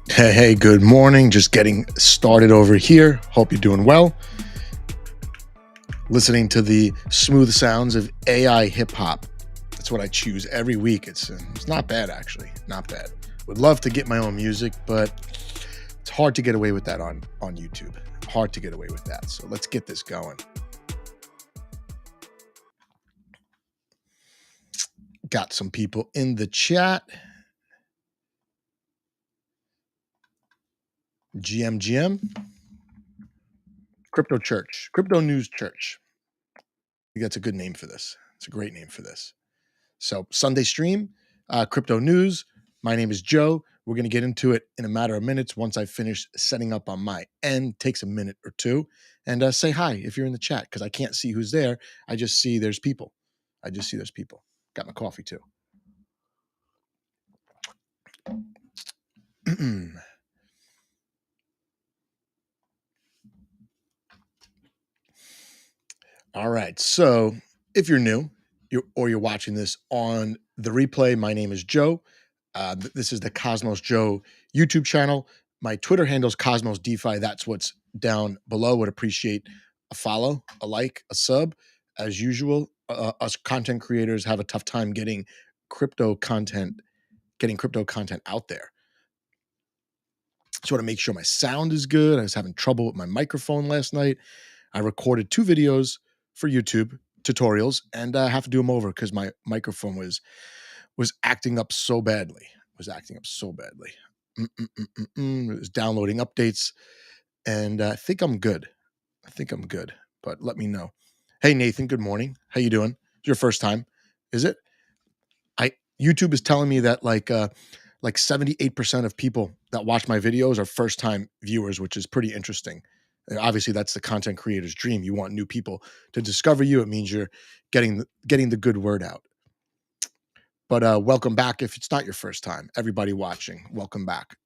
Hey, good morning. Just getting started over here. Hope you're doing well. Listening to the smooth sounds of AI hip hop. That's what I choose every week. It's not bad, actually. Not bad. Would love to get my own music, but it's hard to get away with that on YouTube. Hard to get away with that. So let's get this going. Got some people in the chat. GM, Crypto Church, Crypto News Church. I think that's a good name for this. It's a great name for this. So Sunday stream, crypto news. My name is Joe. We're going to get into it in a matter of minutes once I finish setting up on my end. Takes a minute or two. And say hi if you're in the chat, because I can't see who's there. I just see there's people. Got my coffee too. All right. So if you're new or you're watching this on the replay, my name is Joe. This is the Cosmos Joe YouTube channel. My Twitter handle is Cosmos DeFi. That's what's down below. Would appreciate a follow, a like, a sub. As usual, us content creators have a tough time getting crypto content out there. Just want to make sure my sound is good. I was having trouble with my microphone last night. I recorded 2 videos for YouTube tutorials, and I have to do them over because my microphone was acting up so badly. It was downloading updates, and I think I'm good. But let me know. Hey, Nathan, good morning. How you doing? It's your first time, is it? YouTube is telling me that like 78% of people that watch my videos are first-time viewers, which is pretty interesting. Obviously, that's the content creator's dream. You want new people to discover you. It means you're getting the good word out. But welcome back if it's not your first time. Everybody watching, welcome back.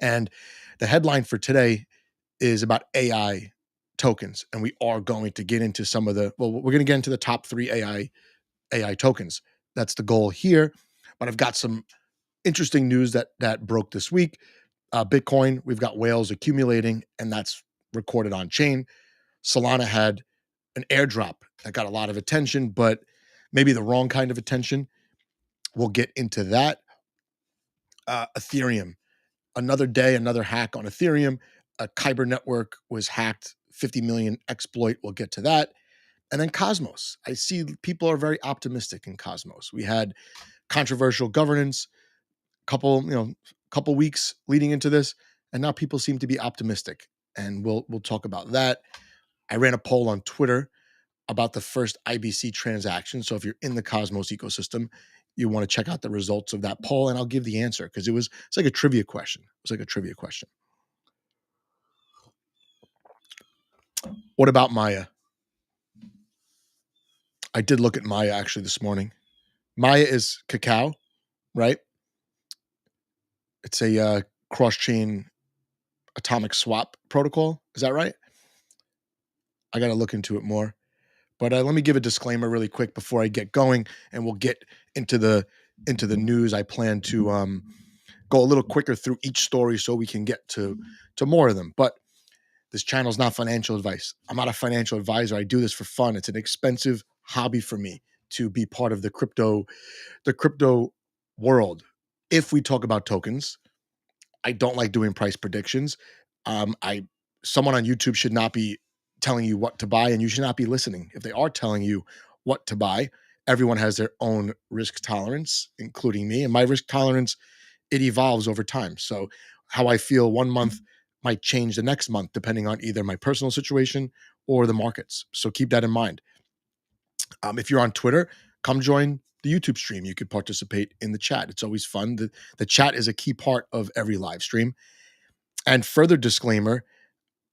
And the headline for today is about AI tokens, and we are going to get into we're going to get into the top 3 AI tokens. That's the goal here. But I've got some interesting news that broke this week. Bitcoin, we've got whales accumulating, and that's recorded on chain. Solana had an airdrop that got a lot of attention, but maybe the wrong kind of attention. We'll get into that. Ethereum, another day, another hack on Ethereum. A Kyber network was hacked, 50 million exploit. We'll get to that. And then Cosmos. I see people are very optimistic in Cosmos. We had controversial governance, couple weeks leading into this, and now people seem to be optimistic. And we'll talk about that. I ran a poll on Twitter about the first IBC transaction. So if you're in the Cosmos ecosystem, you want to check out the results of that poll, and I'll give the answer because it's like a trivia question. What about Maya? I did look at Maya actually this morning. Maya is cacao, right? It's a cross-chain atomic swap protocol. Is that right? I got to look into it more. But let me give a disclaimer really quick before I get going, and we'll get into the news. I plan to go a little quicker through each story so we can get to more of them. But this channel is not financial advice. I'm not a financial advisor. I do this for fun. It's an expensive hobby for me to be part of the crypto world. If we talk about tokens, I don't like doing price predictions. Someone on YouTube should not be telling you what to buy, and you should not be listening. If they are telling you what to buy, everyone has their own risk tolerance, including me. And my risk tolerance, it evolves over time. So how I feel one month might change the next month, depending on either my personal situation or the markets. So keep that in mind. If you're on Twitter, come join the YouTube stream. You could participate in the chat. It's always fun. The chat is a key part of every live stream. And further disclaimer,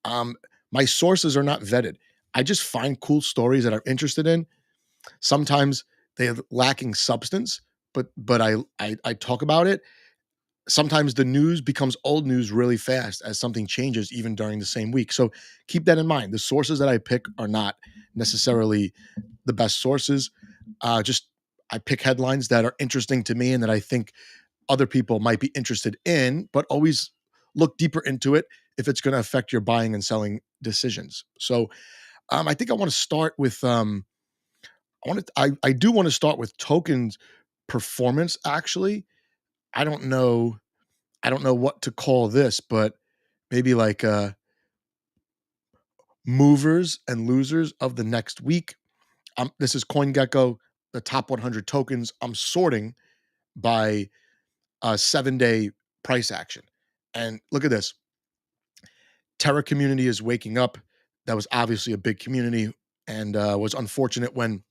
my sources are not vetted. I just find cool stories that I'm interested in. Sometimes they're lacking substance, but I talk about it. Sometimes the news becomes old news really fast as something changes even during the same week. So keep that in mind. The sources that I pick are not necessarily the best sources. I pick headlines that are interesting to me and that I think other people might be interested in, but always look deeper into it if it's going to affect your buying and selling decisions. So I think I want to start with I do want to start with tokens performance. Actually, I don't know what to call this, but maybe like movers and losers of the next week. This is CoinGecko, the top 100 tokens. I'm sorting by 7-day price action. And look at this. Terra community is waking up. That was obviously a big community and was unfortunate when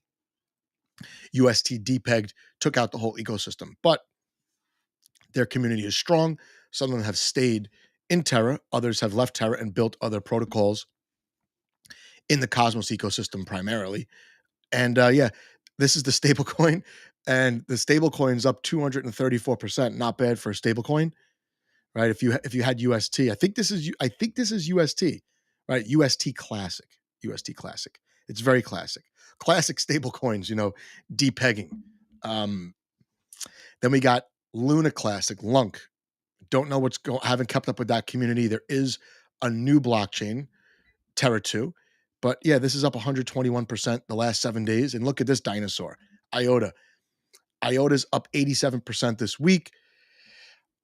UST depegged, took out the whole ecosystem. But their community is strong. Some of them have stayed in Terra. Others have left Terra and built other protocols in the Cosmos ecosystem primarily. And yeah, this is the stable coin. And the stable coin's up 234%. Not bad for a stable coin, right? If you had UST, I think this is UST, right? UST Classic. UST Classic. It's very classic. Classic stable coins, depegging. Then we got Luna Classic, Lunk. Don't know what's going. Haven't kept up with that community. There is a new blockchain, Terra 2. But yeah, this is up 121% the last 7 days. And look at this dinosaur, IOTA. IOTA's up 87% this week.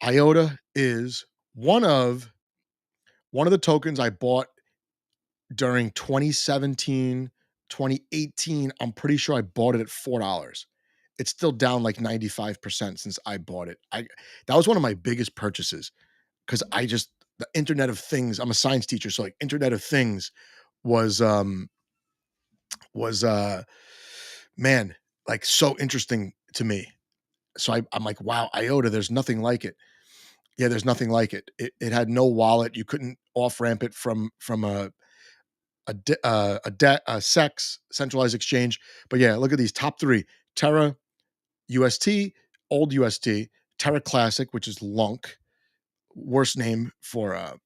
IOTA is one of the tokens I bought during 2017, 2018. I'm pretty sure I bought it at $4. It's still down like 95% since I bought it. That was one of my biggest purchases because the Internet of Things. I'm a science teacher, so like Internet of Things was man, like so interesting to me. So I'm like, wow, IOTA, there's nothing like it. Yeah, there's nothing like it. It had no wallet. You couldn't off ramp it from a SEX centralized exchange. But yeah, look at these top three: Terra, UST, old UST, Terra Classic, which is Lunk, worst name for a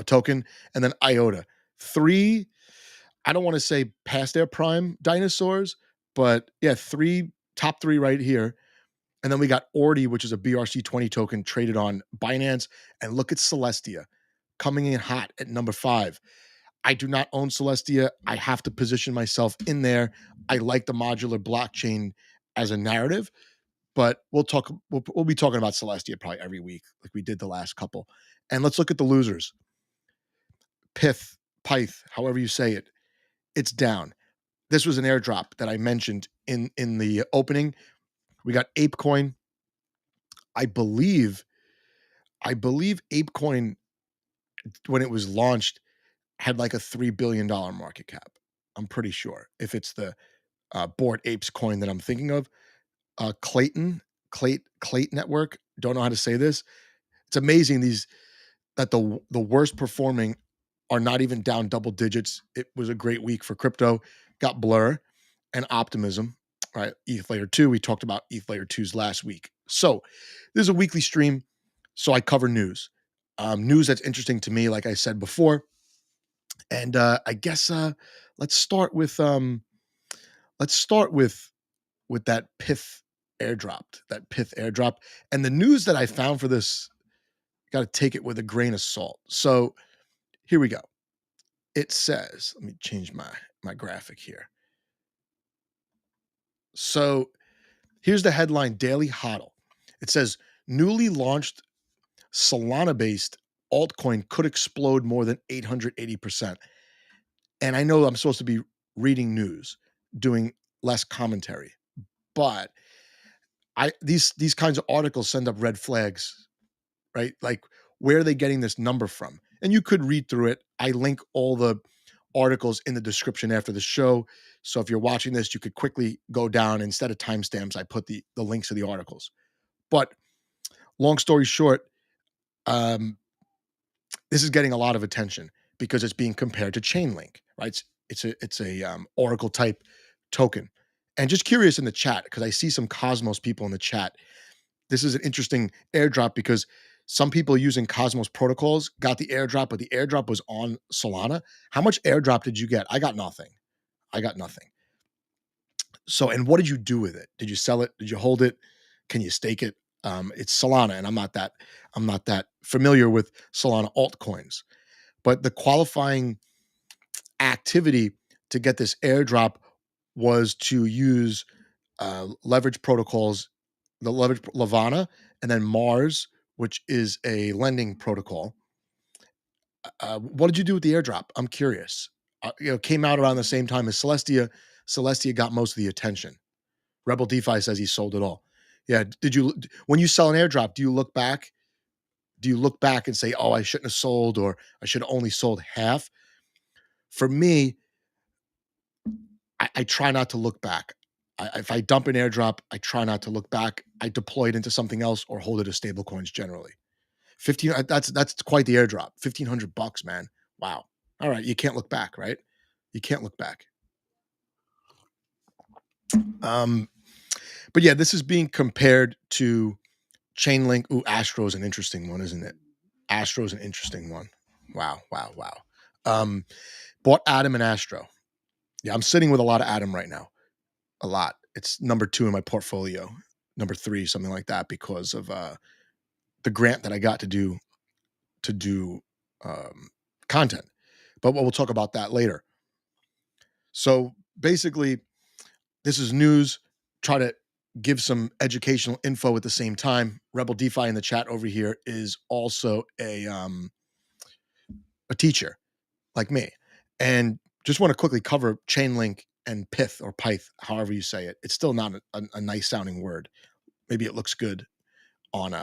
token, and then IOTA. Three, I don't want to say past their prime dinosaurs, but yeah, top three right here. And then we got Ordi, which is a BRC20 token traded on Binance. And look at Celestia coming in hot at number 5. I do not own Celestia. I have to position myself in there. I like the modular blockchain as a narrative, but we'll be talking about Celestia probably every week, like we did the last couple. And let's look at the losers. Pyth, however you say it, it's down. This was an airdrop that I mentioned in the opening. We got ApeCoin. I believe ApeCoin, when it was launched, had like a $3 billion market cap. I'm pretty sure. If it's the Bored Apes coin that I'm thinking of, Clayton Network. Don't know how to say this. It's amazing that the worst performing are not even down double digits. It was a great week for crypto. Got Blur and Optimism, right? ETH Layer 2. We talked about ETH Layer 2s last week. So this is a weekly stream. So I cover news. News that's interesting to me, like I said before. And I guess let's start with that Pyth airdrop. And the news that I found for this, got to take it with a grain of salt. So here we go. It says, let me change my graphic here. So here's the headline, Daily Hodl. It says, newly launched Solana-based altcoin could explode more than 880%. And I know I'm supposed to be reading news, doing less commentary, but these kinds of articles send up red flags, right? Like, where are they getting this number from? And you could read through it. I link all the articles in the description after the show. So if you're watching this, you could quickly go down. Instead of timestamps, I put the links to the articles. But long story short, this is getting a lot of attention because it's being compared to Chainlink, right? It's a Oracle type token. And just curious in the chat, because I see some Cosmos people in the chat. This is an interesting airdrop because some people using Cosmos protocols got the airdrop, but the airdrop was on Solana. How much airdrop did you get? I got nothing. So, and what did you do with it? Did you sell it? Did you hold it? Can you stake it? It's Solana, and I'm not that familiar with Solana altcoins. But the qualifying activity to get this airdrop was to use leverage protocols, the leverage Lavana, and then Mars, which is a lending protocol. What did you do with the airdrop? I'm curious. Came out around the same time as Celestia. Celestia got most of the attention. Rebel DeFi says he sold it all. Yeah. Did you, when you sell an airdrop, do you look back? Do you look back and say, oh, I shouldn't have sold, or I should have only sold half? For me, I try not to look back. If I dump an airdrop, I try not to look back. I deploy it into something else or hold it as stable coins generally. 15, that's quite the airdrop. $1,500, man. Wow. All right. You can't look back, right? You can't look back. But yeah, this is being compared to Chainlink. Ooh, Astro is an interesting one, isn't it? Astro is an interesting one. Wow. Bought Atom and Astro. Yeah, I'm sitting with a lot of Atom right now. A lot. It's number 2 in my portfolio, number 3, something like that, because of the grant that I got to do content. But we'll talk about that later. So basically, this is news. Try to give some educational info at the same time. Rebel DeFi in the chat over here is also a teacher like me, and just want to quickly cover Chainlink and Pyth, or Pyth, however you say it. It's still not a nice sounding word. Maybe it looks good on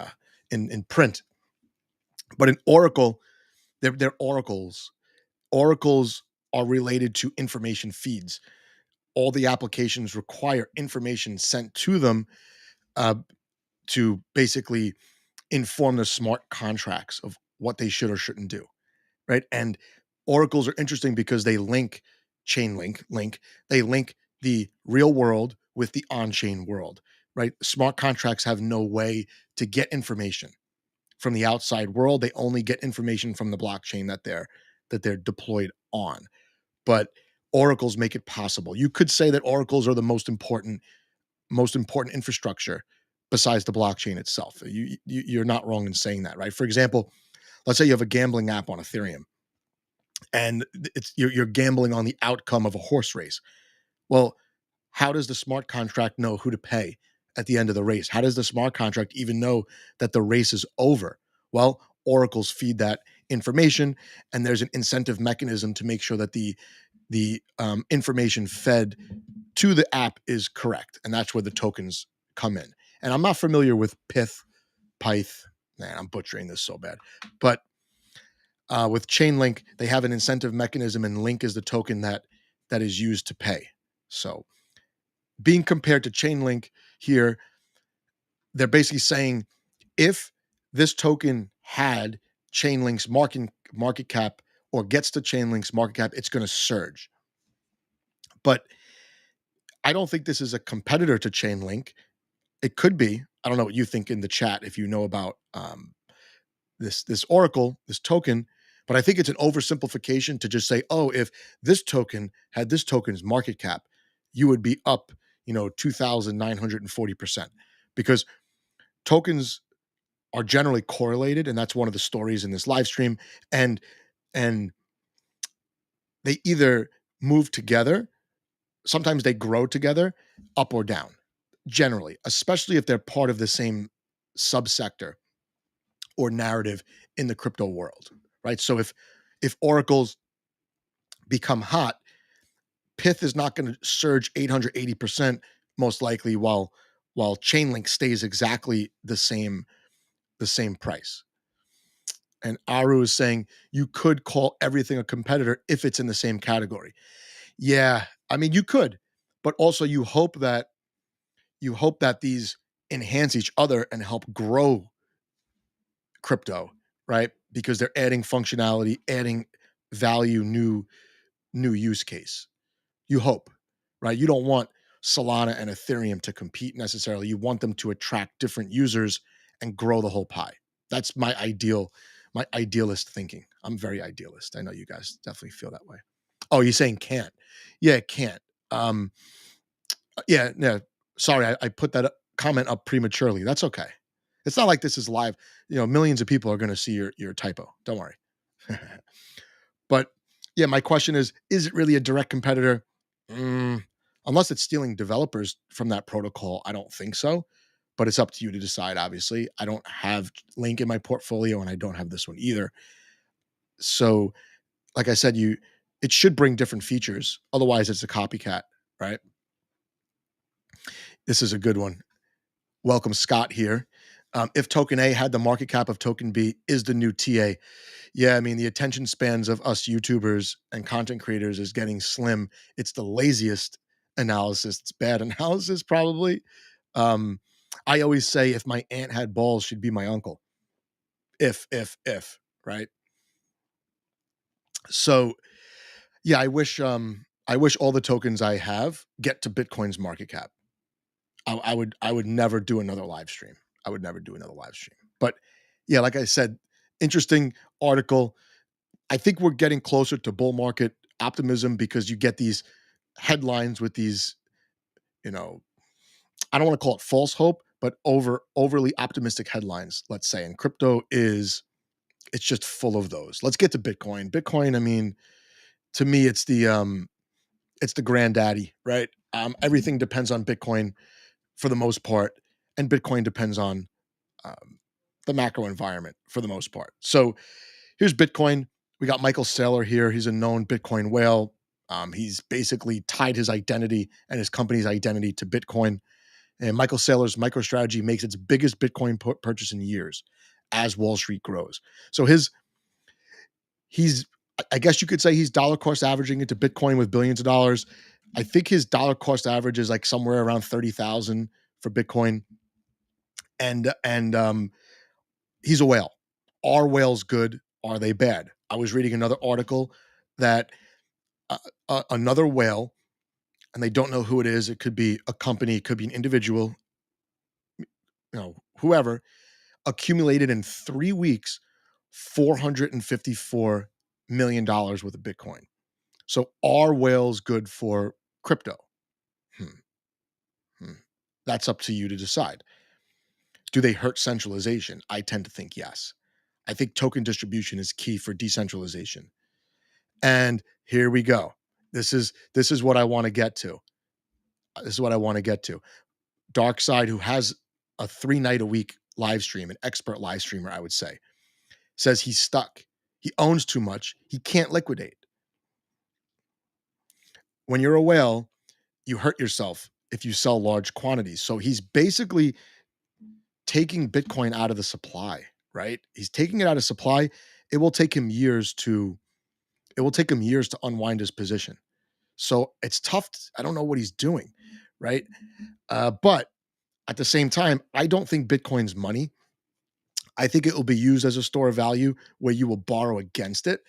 in print, but in Oracle, they're oracles. Oracles are related to information feeds. All the applications require information sent to them to basically inform the smart contracts of what they should or shouldn't do, right? And oracles are interesting because they link they link the real world with the on-chain world, right? Smart contracts have no way to get information from the outside world. They only get information from the blockchain that they're deployed on. But oracles make it possible. You could say that oracles are the most important infrastructure besides the blockchain itself. You're not wrong in saying that, right? For example, let's say you have a gambling app on Ethereum, and you're gambling on the outcome of a horse race. Well, how does the smart contract know who to pay at the end of the race? How does the smart contract even know that the race is over? Well, oracles feed that information, and there's an incentive mechanism to make sure that the information fed to the app is correct, and that's where the tokens come in. And I'm not familiar with Pyth. Man, I'm butchering this so bad. But with Chainlink, they have an incentive mechanism, and Link is the token that is used to pay. So being compared to Chainlink here, they're basically saying if this token had Chainlink's market cap, or gets to Chainlink's market cap, it's going to surge. But I don't think this is a competitor to Chainlink. It could be. I don't know what you think in the chat if you know about this oracle, this token, but I think it's an oversimplification to just say, oh, if this token had this token's market cap, you would be up, 2,940%, because tokens are generally correlated, and that's one of the stories in this live stream, and they either move together, sometimes they grow together, up or down, generally, especially if they're part of the same subsector or narrative in the crypto world, right? So if oracles become hot, Pyth is not going to surge 880% most likely, while Chainlink stays exactly the same price. And Aru is saying you could call everything a competitor if it's in the same category. Yeah, I mean you could, but also you hope that these enhance each other and help grow crypto, right? Because they're adding functionality, adding value, new use case. You hope, right? You don't want Solana and Ethereum to compete necessarily. You want them to attract different users and grow the whole pie. That's my idealist thinking. I'm very idealist. I know you guys definitely feel that way. Oh, you're saying can't? Yeah, it can't. Yeah. Sorry, I put that up. comment up prematurely. That's okay. It's not like this is live. Millions of people are going to see your typo. Don't worry. But yeah, my question is it really a direct competitor? Mm, Unless it's stealing developers from that protocol, I don't think so. But it's up to you to decide, obviously. I don't have Link in my portfolio, and I don't have this one either. So, like I said, it should bring different features. Otherwise, it's a copycat, right? This is a good one. Welcome, Scott here. If token A had the market cap of token B, is the new TA? Yeah, I mean, the attention spans of us YouTubers and content creators is getting slim. It's the laziest analysis. It's bad analysis, probably. Um, I always say if my aunt had balls, she'd be my uncle. If, right? So yeah, I wish all the tokens I have get to Bitcoin's market cap. I would never do another live stream. I would never do another live stream. But yeah, like I said, interesting article. I think we're getting closer to bull market optimism because you get these headlines with these, I don't want to call it false hope, but overly optimistic headlines, let's say. And crypto it's just full of those. Let's get to Bitcoin. Bitcoin, I mean, to me, it's the granddaddy, right? Everything depends on Bitcoin for the most part, and Bitcoin depends on the macro environment for the most part. So here's Bitcoin. We got Michael Saylor here. He's a known Bitcoin whale. He's basically tied his identity and his company's identity to Bitcoin. And Michael Saylor's MicroStrategy makes its biggest Bitcoin purchase in years as Wall Street grows. So he's, I guess you could say he's dollar cost averaging into Bitcoin with billions of dollars. I think his dollar cost average is like somewhere around 30,000 for Bitcoin. And he's a whale. Are whales good? Are they bad? I was reading another article that another whale, and they don't know who it is. It could be a company, it could be an individual, whoever, accumulated in 3 weeks $454 million worth of Bitcoin. So are whales good for crypto? Hmm. Hmm. That's up to you to decide. Do they hurt centralization? I tend to think yes. I think token distribution is key for decentralization. And here we go. This is what I want to get to. This is what I want to get to. Darkside, who has a 3-night a week live stream, an expert live streamer, I would say, says he's stuck. He owns too much. He can't liquidate. When you're a whale, you hurt yourself if you sell large quantities. So he's basically taking Bitcoin out of the supply, right? He's taking it out of supply. It will take him years to unwind his position. So it's tough. I don't know what he's doing, right? But at the same time, I don't think Bitcoin's money. I think it will be used as a store of value where you will borrow against it.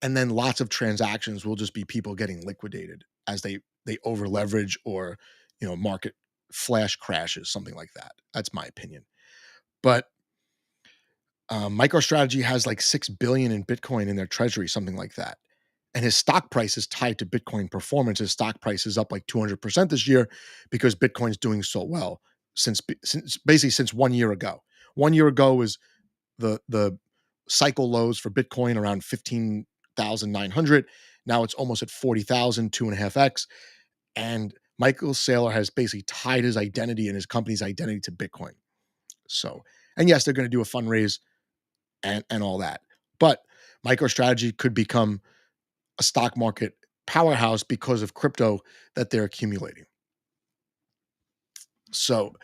And then lots of transactions will just be people getting liquidated as they over leverage or, market flash crashes, something like that. That's my opinion. But MicroStrategy has like 6 billion in Bitcoin in their treasury, something like that. And his stock price is tied to Bitcoin performance. His stock price is up like 200% this year because Bitcoin's doing so well since 1 year ago. 1 year ago was the cycle lows for Bitcoin around 15,900. Now it's almost at 40,000, 2.5x. And Michael Saylor has basically tied his identity and his company's identity to Bitcoin. So, and yes, they're going to do a fundraise and all that. But MicroStrategy could become a stock market powerhouse because of crypto that they're accumulating. So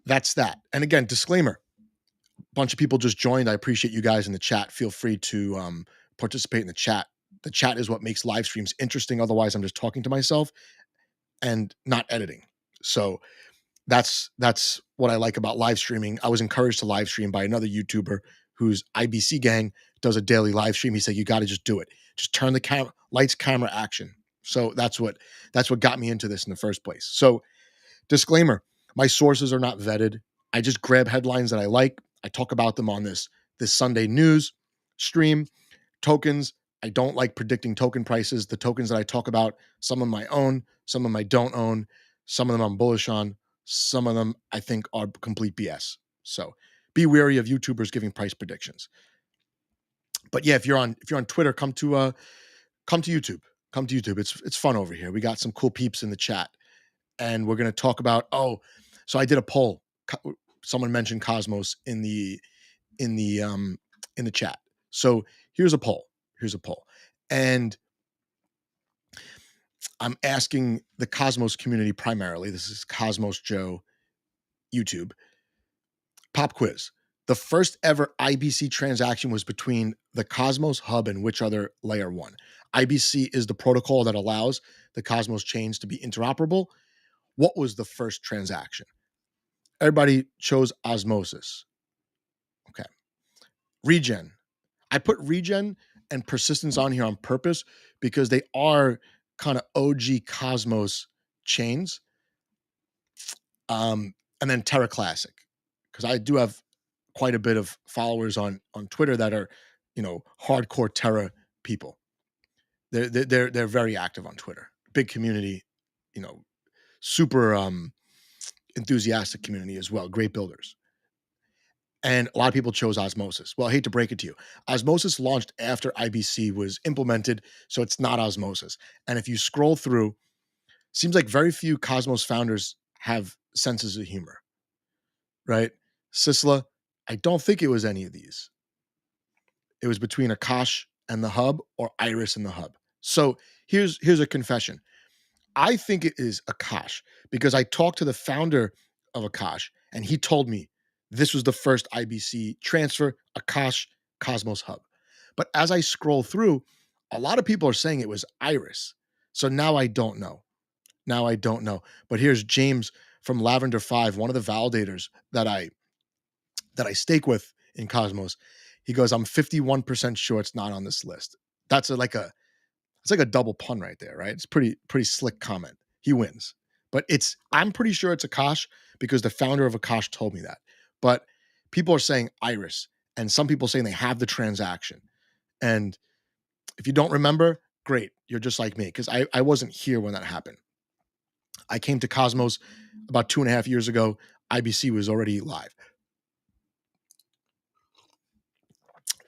that's that. And again, disclaimer, a bunch of people just joined. I appreciate you guys in the chat. Feel free to participate in the chat. The chat is what makes live streams interesting. Otherwise, I'm just talking to myself and not editing. So that's what I like about live streaming. I was encouraged to live stream by another YouTuber whose IBC gang does a daily live stream. He said, you got to just do it. Just turn the lights, camera, action. So that's what got me into this in the first place. So disclaimer, my sources are not vetted. I just grab headlines that I like. I talk about them on this Sunday news stream. Tokens, I don't like predicting token prices. The tokens that I talk about, some of them I own, some of them I don't own, some of them I'm bullish on, Some of them I think are complete BS. So be wary of YouTubers giving price predictions. But yeah, if you're on Twitter, come to YouTube. Come to YouTube. It's fun over here. We got some cool peeps in the chat, and we're gonna talk about. So I did a poll. Someone mentioned Cosmos in the in the um in the chat. So here's a poll. And I'm asking the Cosmos community primarily. This is Cosmos Joe YouTube. Pop quiz. The first ever IBC transaction was between the Cosmos hub and which other layer one? IBC is the protocol that allows the Cosmos chains to be interoperable. What was the first transaction? Everybody chose Osmosis. Okay. Regen. I put Regen and Persistence on here on purpose because they are kind of OG Cosmos chains. And then Terra Classic, because I do have quite a bit of followers on Twitter that are, hardcore Terra people. They're very active on Twitter. Big community, super enthusiastic community as well. Great builders. And a lot of people chose Osmosis. Well, I hate to break it to you. Osmosis launched after IBC was implemented, so it's not Osmosis. And if you scroll through, seems like very few Cosmos founders have senses of humor, right? Sisla, I don't think it was any of these. It was between Akash and the hub or Iris and the hub. So here's a confession. I think it is Akash because I talked to the founder of Akash and he told me this was the first IBC transfer, Akash Cosmos Hub. But as I scroll through, a lot of people are saying it was Iris. So now I don't know. But here's James from Lavender 5, one of the validators that I stake with in Cosmos. He goes, I'm 51% sure it's not on this list. That's like a double pun right there, right? It's pretty slick comment. He wins. But I'm pretty sure it's Akash because the founder of Akash told me that. But people are saying Iris, and some people saying they have the transaction. And if you don't remember, great. You're just like me because I wasn't here when that happened. I came to Cosmos about 2.5 years ago. IBC was already live.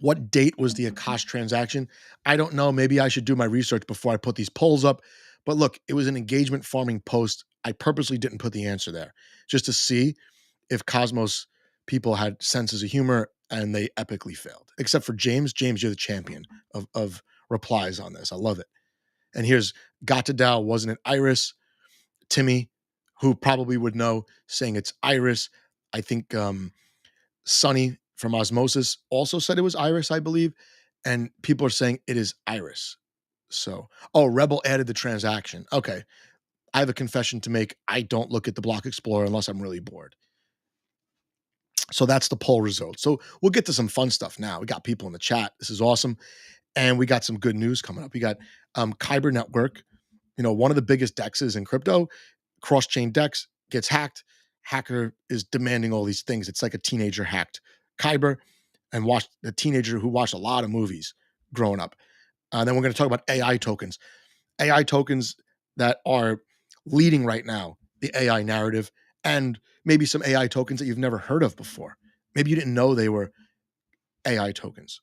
What date was the Akash transaction? I don't know. Maybe I should do my research before I put these polls up. But look, it was an engagement farming post. I purposely didn't put the answer there just to see if Cosmos people had senses of humor, and they epically failed. Except for James. James, you're the champion of replies on this. I love it. And here's Got to DAO, wasn't it Iris? Timmy, who probably would know, saying it's Iris. I think Sonny from Osmosis also said it was Iris, I believe. And people are saying it is Iris. So, Rebel added the transaction. Okay. I have a confession to make. I don't look at the Block Explorer unless I'm really bored. So that's the poll result. So we'll get to some fun stuff now. We got people in the chat. This is awesome. And we got some good news coming up. We got Kyber Network, one of the biggest dexes in crypto, cross-chain dex, gets hacked. Hacker is demanding all these things. It's like a teenager hacked Kyber and watched a teenager who watched a lot of movies growing up. Then we're going to talk about AI tokens that are leading right now, the AI narrative, and maybe some AI tokens that you've never heard of before. Maybe you didn't know they were AI tokens.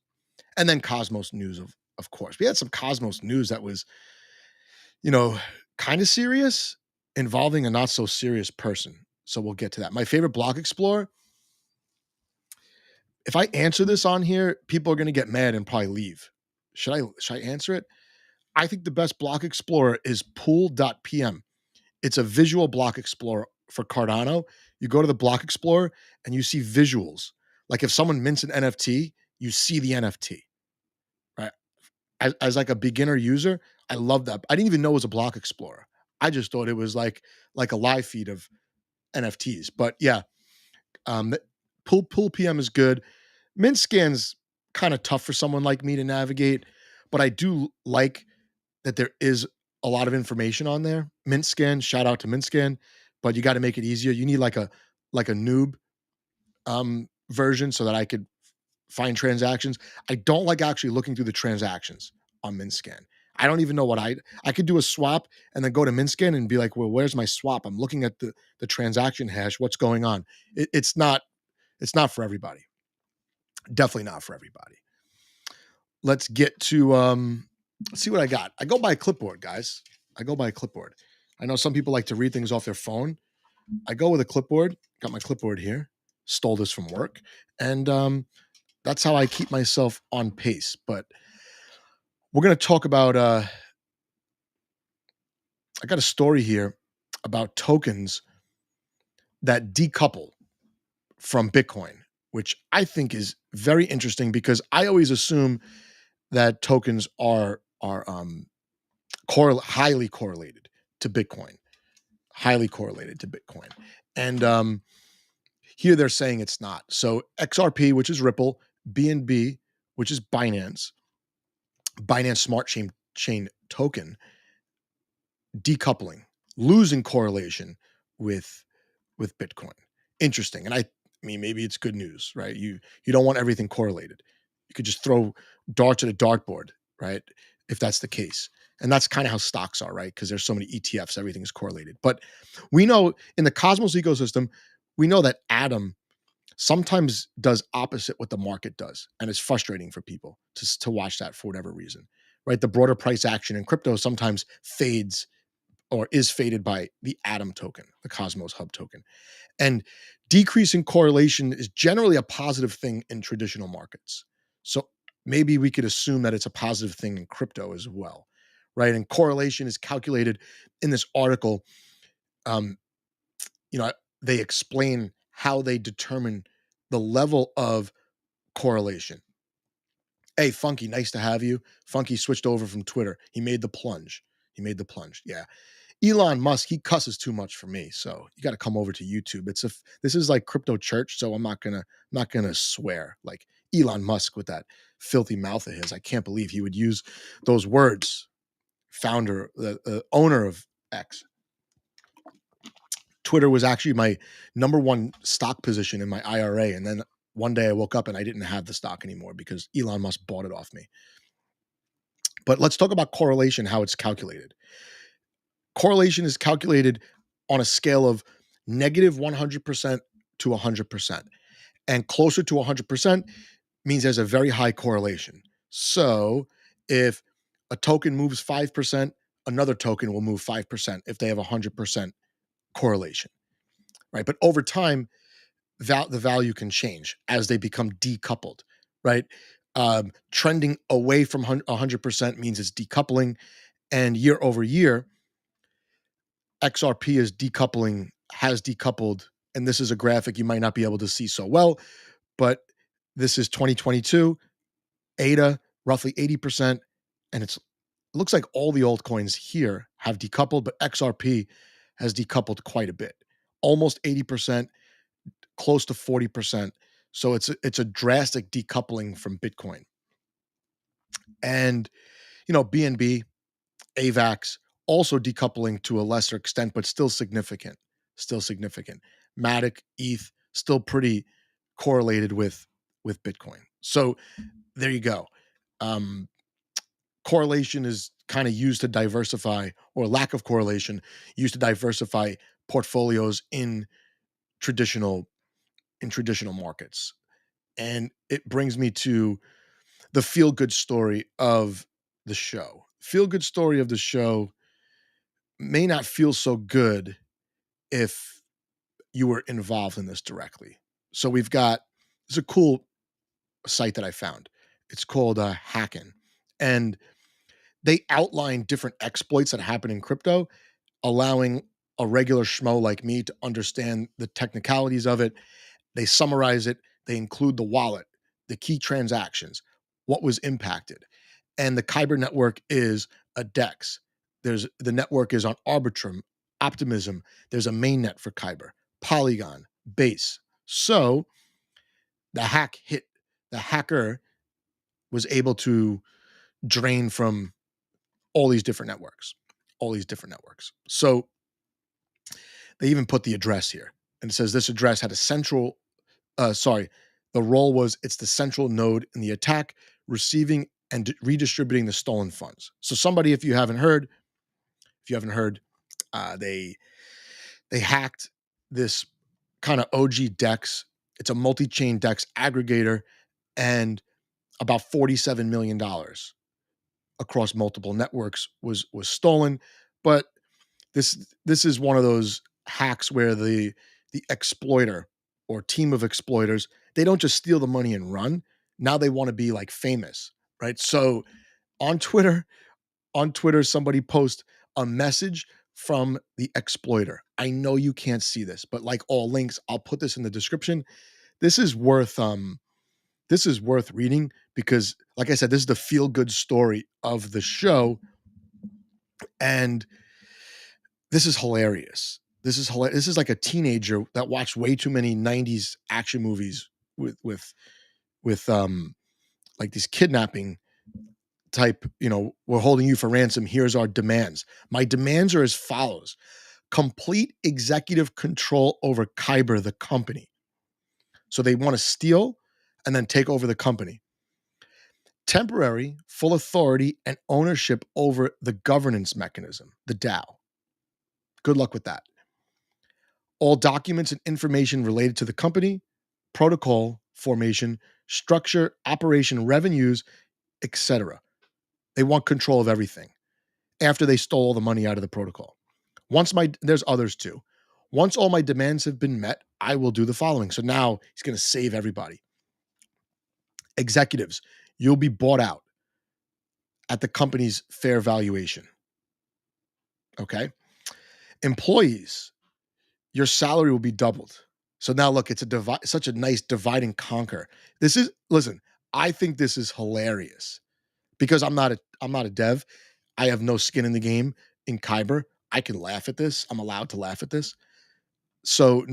And then Cosmos news, of course. We had some Cosmos news that was, kind of serious, involving a not so serious person. So we'll get to that. My favorite Block Explorer. If I answer this on here, people are going to get mad and probably leave. Should I answer it? I think the best Block Explorer is pool.pm. It's a visual Block Explorer for Cardano. You go to the Block Explorer and you see visuals. Like if someone mints an NFT, you see the NFT, right? As like a beginner user, I love that. I didn't even know it was a Block Explorer. I just thought it was like a live feed of NFTs. But yeah, Pool PM is good. Mint Scan's kind of tough for someone like me to navigate, but I do like that there is a lot of information on there. Mint Scan, shout out to Mint Scan, but you got to make it easier. You need like a noob version so that I could find transactions. I don't like actually looking through the transactions on Mint Scan. I don't even know what I could do a swap and then go to Minscan and be like, well, where's my swap? I'm looking at the transaction hash. What's going on? It's not for everybody. Definitely not for everybody. Let's get to let's see what I got. I go by a clipboard, guys. I go by a clipboard. I know some people like to read things off their phone. I go with a clipboard. Got my clipboard here. Stole this from work. And that's how I keep myself on pace. But we're going to talk about I got a story here about tokens that decouple from Bitcoin, which I think is very interesting because I always assume that tokens are highly correlated to Bitcoin, and here they're saying it's not. So XRP, which is Ripple, BNB, which is Binance Smart Chain token, decoupling, losing correlation with Bitcoin. Interesting. And I mean, maybe it's good news, right? You don't want everything correlated. You could just throw darts at a dartboard, right? If that's the case. And that's kind of how stocks are, right? Because there's so many ETFs, everything is correlated. But we know in the Cosmos ecosystem, we know that Atom sometimes does opposite what the market does. And it's frustrating for people to watch that for whatever reason, right? The broader price action in crypto sometimes fades or is faded by the Atom token, the Cosmos Hub token. And decreasing correlation is generally a positive thing in traditional markets. So maybe we could assume that it's a positive thing in crypto as well, right? And correlation is calculated in this article. They explain how they determine the level of correlation. Hey, Funky, nice to have you. Funky switched over from Twitter. He made the plunge. Yeah. Elon Musk, he cusses too much for me, so you got to come over to YouTube. This is like crypto church, so I'm not gonna swear like Elon Musk with that filthy mouth of his. I can't believe he would use those words. Founder, the owner of X. Twitter was actually my number one stock position in my IRA, and then one day I woke up and I didn't have the stock anymore because Elon Musk bought it off me. But let's talk about correlation, how it's calculated. Correlation is calculated on a scale of negative 100% to 100%. And closer to 100% means there's a very high correlation. So if a token moves 5%, another token will move 5% if they have 100% correlation, right? But over time, the value can change as they become decoupled, right? Trending away from 100% means it's decoupling, and year over year, XRP has decoupled, and this is a graphic you might not be able to see so well, but this is 2022, ADA, roughly 80%, and it looks like all the altcoins here have decoupled, but XRP has decoupled quite a bit, almost 80%, close to 40%. So it's a drastic decoupling from Bitcoin. And, BNB, AVAX, also decoupling to a lesser extent, but still significant. Matic, ETH, still pretty correlated with Bitcoin. So there you go. Correlation is kind of used to diversify, or lack of correlation used to diversify portfolios in traditional markets. And it brings me to the feel-good story of the show. Feel-good story of the show may not feel so good if you were involved in this directly. So there's a cool site that I found. It's called Hackin'. And they outline different exploits that happen in crypto, allowing a regular schmo like me to understand the technicalities of it. They summarize it. They include the wallet, the key transactions, what was impacted. And the Kyber network is a DEX. The network is on Arbitrum, Optimism. There's a mainnet for Kyber, Polygon, Base. So the hacker was able to drain from all these different networks. So they even put the address here. And it says this address had a central, the role was it's the central node in the attack, receiving and redistributing the stolen funds. So somebody, if you haven't heard, they hacked this kind of OG DEX. It's a multi-chain DEX aggregator, and about $47 million across multiple networks was stolen. But this is one of those hacks where the exploiter or team of exploiters, they don't just steal the money and run. Now they want to be like famous, right? So on Twitter, somebody posts a message from the exploiter. I know you can't see this, but like all links, I'll put this in the description. This is worth reading because, like I said, this is the feel good story of the show, and this is hilarious. This is like a teenager that watched way too many '90s action movies with like these kidnapping type, we're holding you for ransom. Here's our demands. My demands are as follows: complete executive control over Kyber, the company. So they want to steal and then take over the company. Temporary, full authority and ownership over the governance mechanism, the DAO. Good luck with that. All documents and information related to the company, protocol formation, structure, operation, revenues, etc. They want control of everything after they stole all the money out of the protocol. There's others too. Once all my demands have been met, I will do the following. So now he's going to save everybody. Executives, you'll be bought out at the company's fair valuation. Okay. Employees, your salary will be doubled. So now look, it's such a nice divide and conquer. Listen, I think this is hilarious because I'm not a dev. I have no skin in the game in Kyber. I can laugh at this. I'm allowed to laugh at this. So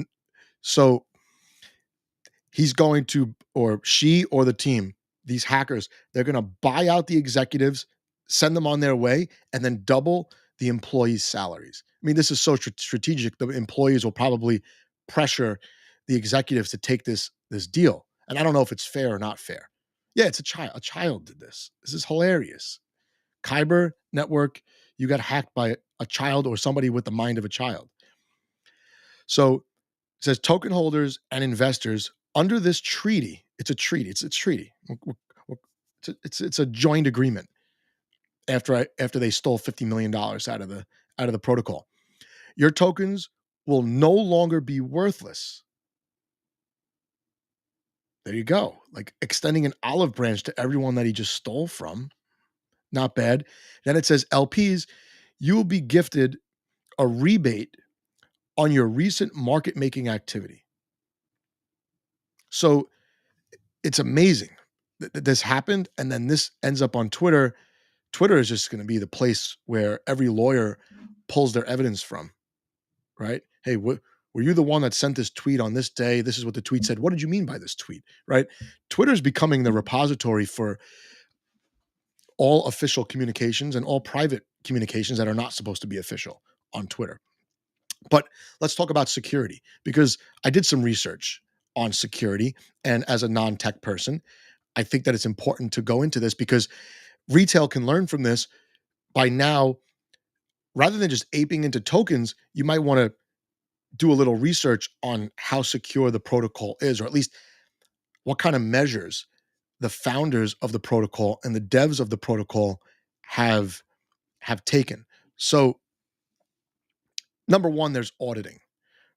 he's going to, or she or the team, these hackers, they're going to buy out the executives, send them on their way, and then double the employees' salaries. I mean, this is so strategic. The employees will probably pressure the executives to take this deal. And I don't know if it's fair or not fair. Yeah, it's a child. A child did this. This is hilarious. Kyber network, you got hacked by a child or somebody with the mind of a child. So it says token holders and investors under this treaty. It's a treaty. It's a treaty. It's a joint agreement. After they stole $50 million out of the protocol, your tokens will no longer be worthless. There you go. Like extending an olive branch to everyone that he just stole from. Not bad. Then it says LPs, you will be gifted a rebate on your recent market making activity. So it's amazing that this happened. And then this ends up on Twitter. Twitter is just going to be the place where every lawyer pulls their evidence from, right? Hey, were you the one that sent this tweet on this day? This is what the tweet said. What did you mean by this tweet, right? Twitter is becoming the repository for all official communications and all private communications that are not supposed to be official on Twitter. But let's talk about security, because I did some research on security. And as a non-tech person, I think that it's important to go into this because retail can learn from this. By now, rather than just aping into tokens, you might want to do a little research on how secure the protocol is, or at least what kind of measures the founders of the protocol and the devs of the protocol have taken. So number one, there's auditing,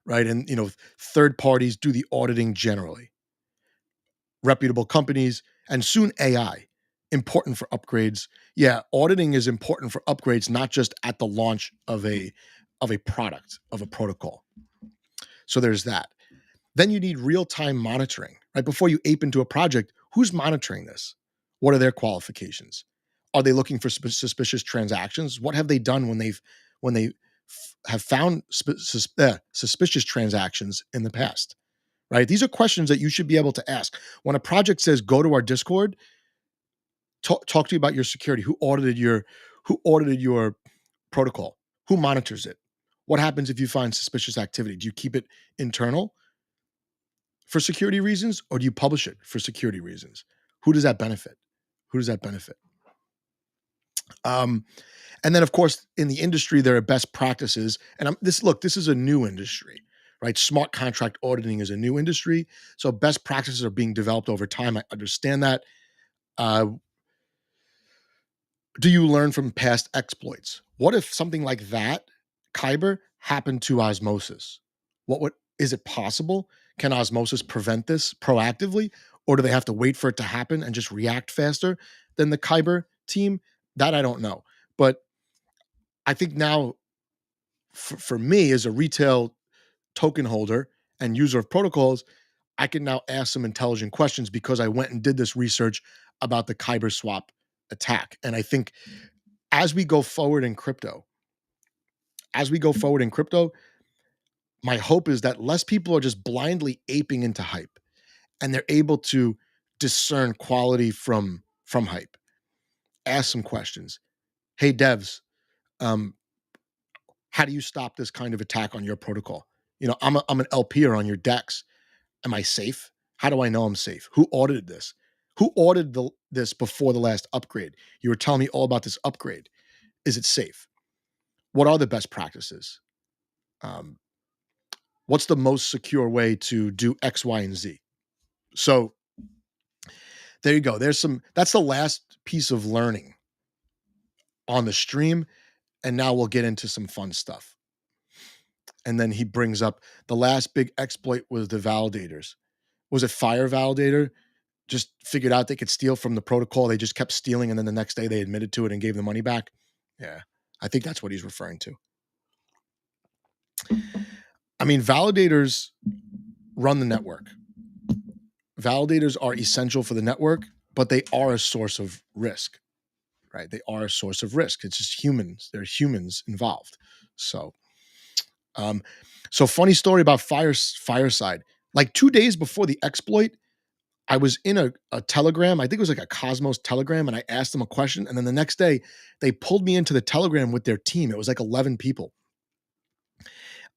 right? And third parties do the auditing generally. Reputable companies, and soon AI, important for upgrades. Yeah, auditing is important for upgrades, not just at the launch of a product, of a protocol. So there's that. Then you need real-time monitoring, right? Before you ape into a project, who's monitoring this? What are their qualifications? Are they looking for suspicious transactions? What have they done when they have found suspicious transactions in the past? Right? These are questions that you should be able to ask. When a project says, go to our Discord, talk to you about your security. Who audited your protocol? Who monitors it? What happens if you find suspicious activity? Do you keep it internal for security reasons, or do you publish it for security reasons? Who does that benefit? Um, and then, of course, in the industry, there are best practices. And this is a new industry, right? Smart contract auditing is a new industry. So best practices are being developed over time. I understand that. Uh, do you learn from past exploits? What if something like that, Kyber, happened to Osmosis? Is it possible? Can Osmosis prevent this proactively, or do they have to wait for it to happen and just react faster than the Kyber team? That I don't know. But I think now, for me as a retail token holder and user of protocols, I can now ask some intelligent questions because I went and did this research about the Kyber swap attack. And I think as we go forward in crypto, as we go forward in crypto, my hope is that less people are just blindly aping into hype and they're able to discern quality from hype. Ask some questions. Hey devs, um, how do you stop this kind of attack on your protocol? I'm an LPer on your DEX. Am I safe? How do I know I'm safe? Who audited this? Who audited this before the last upgrade? You were telling me all about this upgrade. Is it safe? What are the best practices? Um, what's the most secure way to do X, Y, and Z? So there you go. That's the last piece of learning on the stream. And now we'll get into some fun stuff. And then he brings up the last big exploit was the validators. Was it Fire Validator? Just figured out they could steal from the protocol. They just kept stealing. And then the next day they admitted to it and gave the money back. Yeah, I think that's what he's referring to. I mean, validators run the network. Validators are essential for the network, but they are a source of risk, right? They are a source of risk. It's just humans. There are humans involved. So, so funny story about Fireside. Like 2 days before the exploit, I was in a Telegram. I think it was like a Cosmos Telegram, and I asked them a question. And then the next day, they pulled me into the Telegram with their team. It was like 11 people.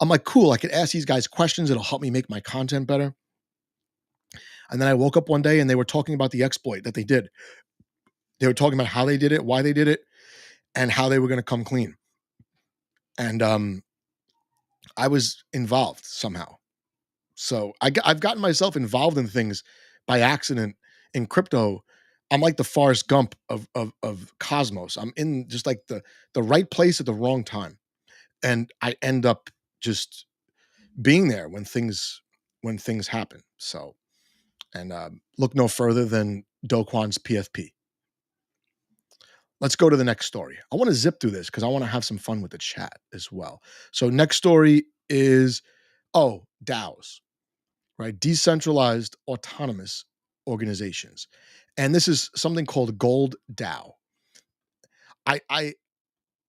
I'm like, cool, I could ask these guys questions. It'll help me make my content better. And then I woke up one day and they were talking about the exploit that they did. They were talking about how they did it, why they did it, and how they were going to come clean. And I was involved somehow. So I've gotten myself involved in things by accident in crypto. I'm like the Forrest Gump of Cosmos. I'm in just like the right place at the wrong time, and I end up just being there when things happen. So, and look no further than Do Kwon's PFP. Let's go to the next story. I want to zip through this because I want to have some fun with the chat as well. So next story is DAOs, right? Decentralized autonomous organizations. And this is something called Gold DAO. I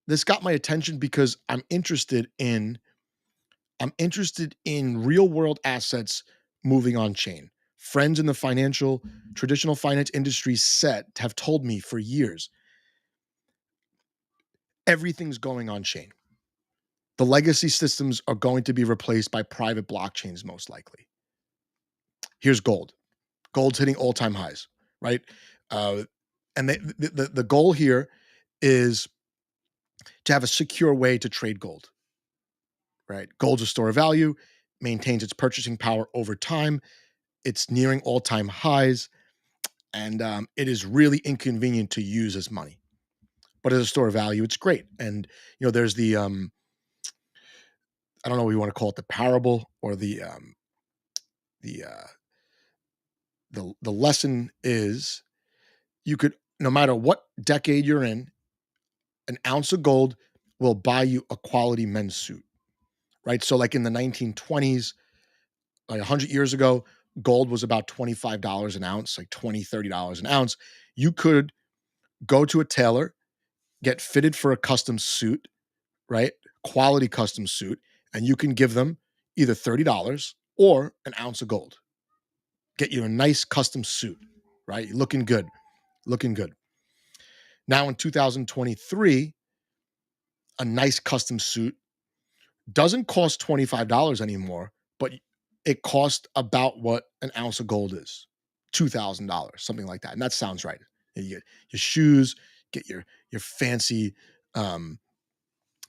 this got my attention because I'm interested in real world assets moving on chain. Friends in the traditional finance industry have told me for years, everything's going on chain. The legacy systems are going to be replaced by private blockchains, most likely. Here's gold. Gold's hitting all-time highs, right? And the goal here is to have a secure way to trade gold, right? Gold's a store of value, maintains its purchasing power over time. It's nearing all-time highs, and it is really inconvenient to use as money. But as a store of value, it's great. And there's the I don't know what you want to call it, the parable or the lesson is you could, no matter what decade you're in, an ounce of gold will buy you a quality men's suit, right? So like in the 1920s, like 100 years ago, gold was about $25 an ounce, like $20, $30 an ounce. You could go to a tailor, get fitted for a custom suit, right? Quality custom suit, and you can give them either $30 or an ounce of gold. Get you a nice custom suit, right? You're looking good. Now in 2023, a nice custom suit doesn't cost $25 anymore, but it costs about what an ounce of gold is, $2,000, something like that. And that sounds right. You get your shoes, get your fancy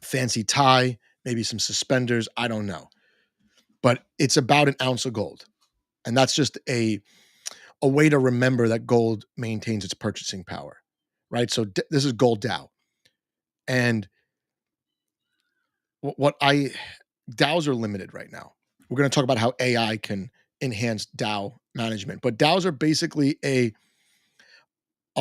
fancy tie, maybe some suspenders. I don't know, but it's about an ounce of gold, and that's just a way to remember that gold maintains its purchasing power, right? So this is gold DAO, and what I DAOs are limited right now. We're going to talk about how AI can enhance DAO management, but DAOs are basically a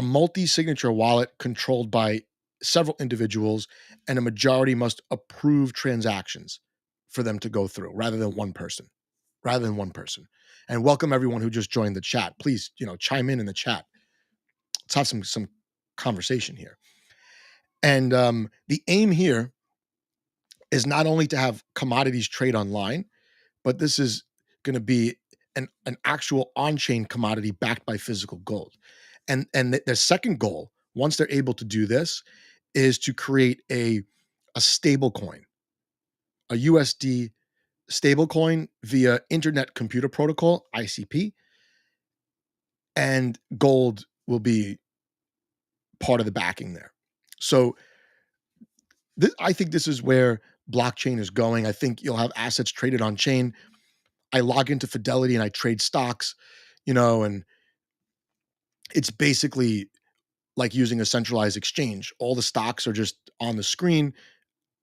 multi-signature wallet controlled by several individuals, and a majority must approve transactions for them to go through rather than one person. And welcome everyone who just joined the chat. Please, chime in the chat. Let's have some conversation here. And the aim here is not only to have commodities trade online, but this is going to be an actual on-chain commodity backed by physical gold. And their second goal, once they're able to do this, is to create a stable coin, a USD stable coin via Internet Computer Protocol, ICP, and gold will be part of the backing there. So I think this is where blockchain is going. I think you'll have assets traded on chain. I log into Fidelity and I trade stocks, and it's basically like using a centralized exchange. All the stocks are just on the screen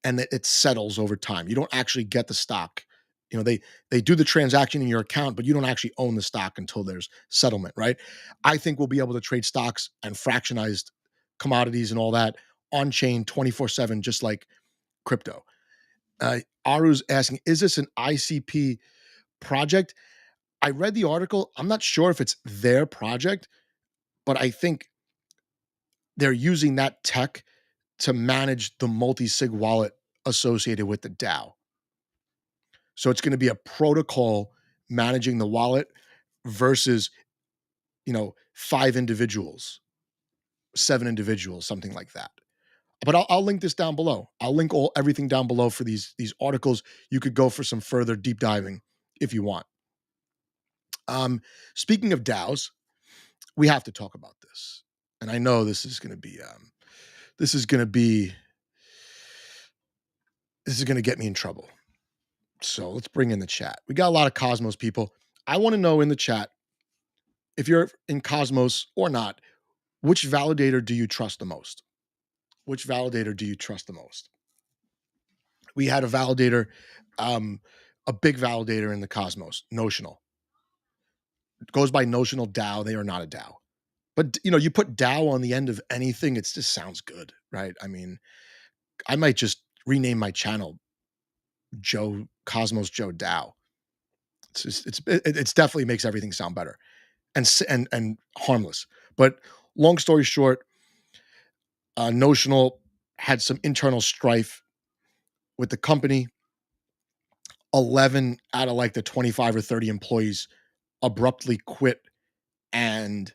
and it settles over time. You don't actually get the stock. They do the transaction in your account, but you don't actually own the stock until there's settlement, right? I think we'll be able to trade stocks and fractionized commodities and all that on chain 24/7, just like crypto. Aru's asking, is this an ICP project? I read the article. I'm not sure if it's their project, but I think they're using that tech to manage the multi-sig wallet associated with the DAO. So it's going to be a protocol managing the wallet versus, 5 individuals, 7 individuals, something like that. But I'll link this down below. I'll link everything down below for these articles. You could go for some further deep diving if you want. Speaking of DAOs, we have to talk about this, and I know this is going to get me in trouble. So let's bring in the chat. We got a lot of Cosmos people. I want to know in the chat, if you're in Cosmos or not, which validator do you trust the most? Which validator do you trust the most? We had a validator, a big validator in the Cosmos, Notional. It goes by Notional DAO. They are not a DAO. But, you put DAO on the end of anything, it just sounds good, right? I mean, I might just rename my channel Cosmos Joe DAO. It's definitely makes everything sound better and harmless. But long story short, Notional had some internal strife with the company. 11 out of like the 25 or 30 employees abruptly quit and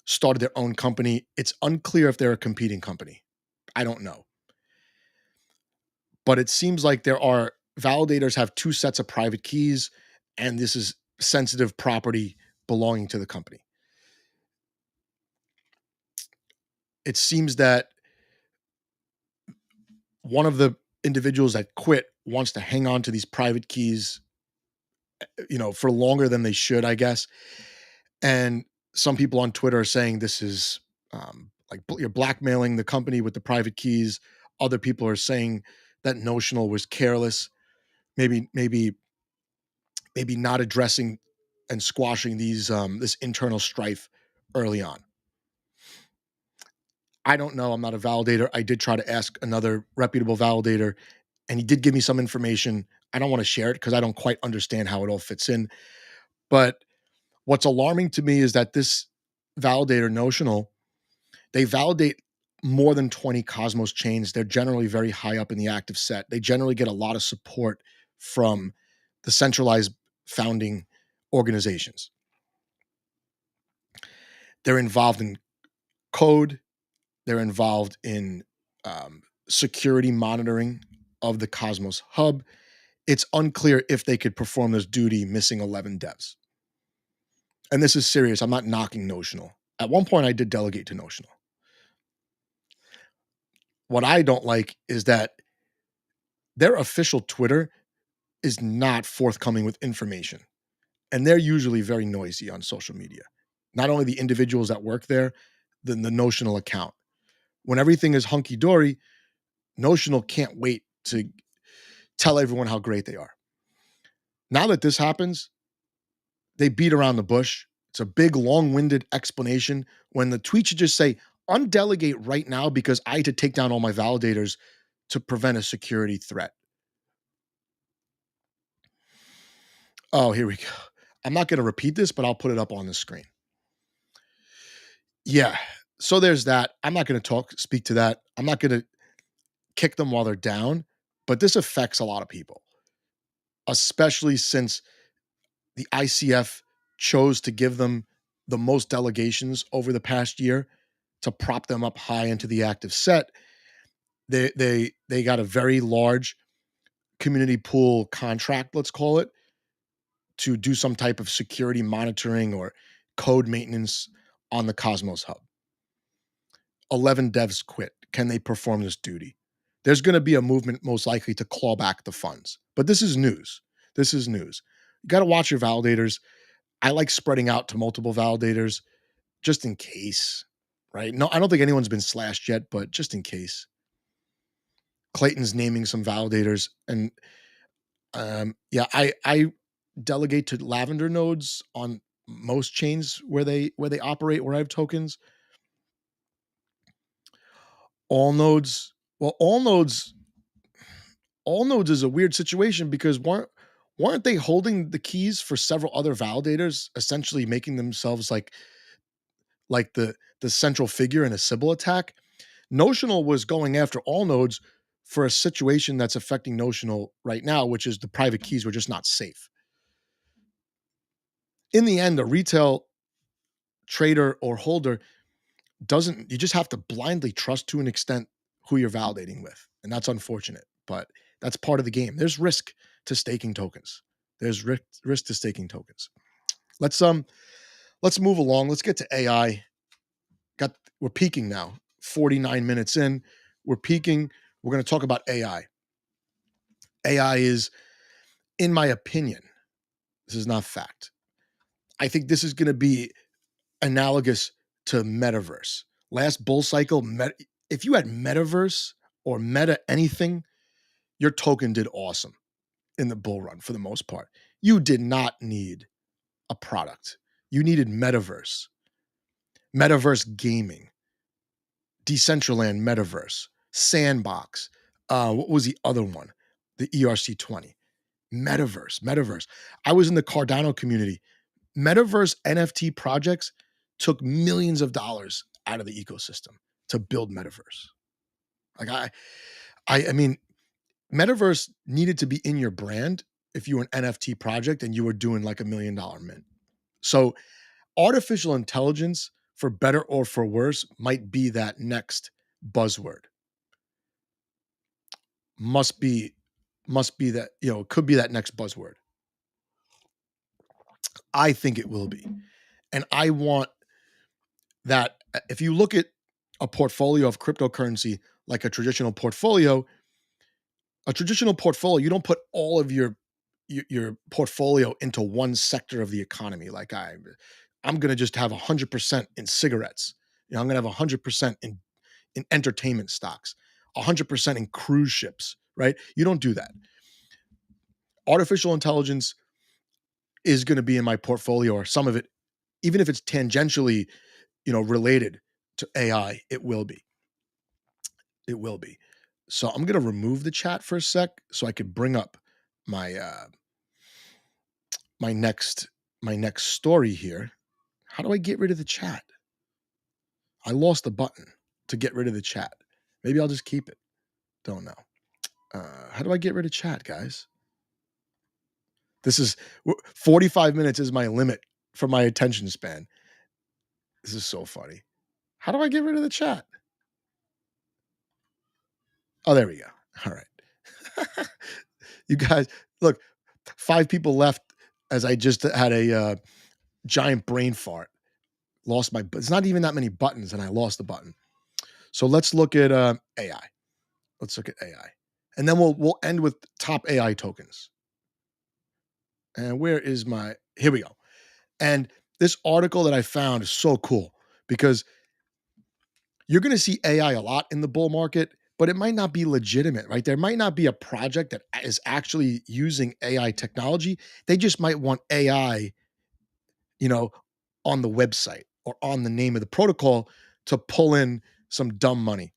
started their own company. It's unclear if they're a competing company. I don't know. But it seems like validators have 2 sets of private keys, and this is sensitive property belonging to the company. It seems that one of the individuals that quit wants to hang on to these private keys, for longer than they should, I guess. And some people on Twitter are saying this is like you're blackmailing the company with the private keys. Other people are saying that Notional was careless, maybe not addressing and squashing this internal strife early on. I don't know. I'm not a validator. I did try to ask another reputable validator, and he did give me some information. I don't want to share it because I don't quite understand how it all fits in. But what's alarming to me is that this validator, Notional, they validate more than 20 Cosmos chains. They're generally very high up in the active set. They generally get a lot of support from the centralized founding organizations. They're involved in code. They're involved in security monitoring of the Cosmos hub. It's unclear if they could perform this duty missing 11 devs. And this is serious. I'm not knocking Notional. At one point, I did delegate to Notional. What I don't like is that their official Twitter is not forthcoming with information. And they're usually very noisy on social media. Not only the individuals that work there, the Notional account. When everything is hunky dory, Notional can't wait to tell everyone how great they are. Now that this happens, they beat around the bush. It's a big, long winded explanation when the tweet should just say, undelegate right now because I had to take down all my validators to prevent a security threat. Oh, here we go. I'm not going to repeat this, but I'll put it up on the screen. Yeah. So there's that. I'm not going to speak to that. I'm not going to kick them while they're down, but this affects a lot of people, especially since the ICF chose to give them the most delegations over the past year to prop them up high into the active set. They got a very large community pool contract, let's call it, to do some type of security monitoring or code maintenance on the Cosmos hub. 11 devs quit. Can they perform this duty? There's going to be a movement most likely to claw back the funds. But this is news. This is news. You got to watch your validators. I like spreading out to multiple validators just in case, right? No, I don't think anyone's been slashed yet, but just in case. Clayton's naming some validators. And yeah, I delegate to Lavender nodes on most chains where they operate, where I have tokens. All nodes, well, all nodes is a weird situation because weren't they holding the keys for several other validators, essentially making themselves like the central figure in a Sybil attack? Notional was going after all nodes for a situation that's affecting Notional right now, which is the private keys were just not safe. In the end, a retail trader or holder you just have to blindly trust to an extent who you're validating with. And that's unfortunate, but that's part of the game. There's risk to staking tokens. There's risk to staking tokens. Let's move along. Let's get to AI. We're peaking now. 49 minutes in. We're peaking. We're going to talk about AI. AI is, in my opinion, this is not fact. I think this is going to be analogous to metaverse. Last bull cycle, if you had metaverse or meta anything, your token did awesome in the bull run for the most part. You did not need a product. You needed metaverse gaming, Decentraland metaverse, Sandbox. What was the other one? The ERC20. Metaverse. I was in the Cardano community. Metaverse NFT projects took millions of dollars out of the ecosystem to build metaverse. Like I mean, metaverse needed to be in your brand if you were an NFT project and you were doing like $1 million mint. So artificial intelligence, for better or for worse, might be that next buzzword. Must be that, it could be that next buzzword. I think it will be. And I want that. If you look at a portfolio of cryptocurrency like a traditional portfolio, you don't put all of your portfolio into one sector of the economy. Like I'm going to just have 100% in cigarettes. I'm going to have 100% in entertainment stocks, 100% in cruise ships, right? You don't do that. Artificial intelligence is going to be in my portfolio, or some of it, even if it's tangentially, related to AI, it will be. It will be. So I'm going to remove the chat for a sec so I could bring up my my next story here. How do I get rid of the chat? I lost the button to get rid of the chat. Maybe I'll just keep it. Don't know. How do I get rid of chat, guys? This is 45 minutes is my limit for my attention span. This is so funny. How do I get rid of the chat? Oh, there we go. All right. You guys, look, 5 people left as I just had a giant brain fart. Lost it's not even that many buttons and I lost the button. So let's look at AI. Let's look at AI. And then we'll end with top AI tokens. And where is my here we go. And this article that I found is so cool because you're going to see AI a lot in the bull market, but it might not be legitimate, right? There might not be a project that is actually using AI technology. They just might want AI, you know, on the website or on the name of the protocol to pull in some dumb money,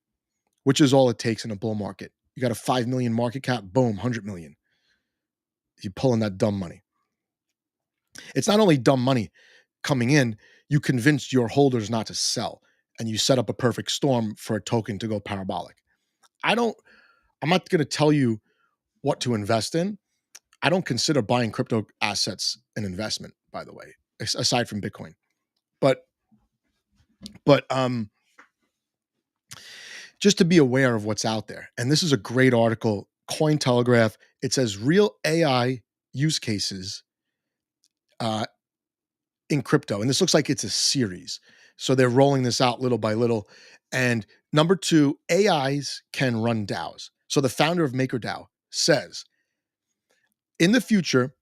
which is all it takes in a bull market. You got a 5 million market cap, boom, 100 million. You pull in that dumb money. It's not only dumb money coming in, you convince your holders not to sell and you set up a perfect storm for a token to go parabolic. I'm not going to tell you what to invest in. I don't consider buying crypto assets an investment, by the way, aside from Bitcoin. But just to be aware of what's out there. And this is a great article, Cointelegraph. It says real AI use cases in crypto. And this looks like it's a series. So they're rolling this out little by little. And number 2, AIs can run DAOs. So the founder of MakerDAO says, in the future,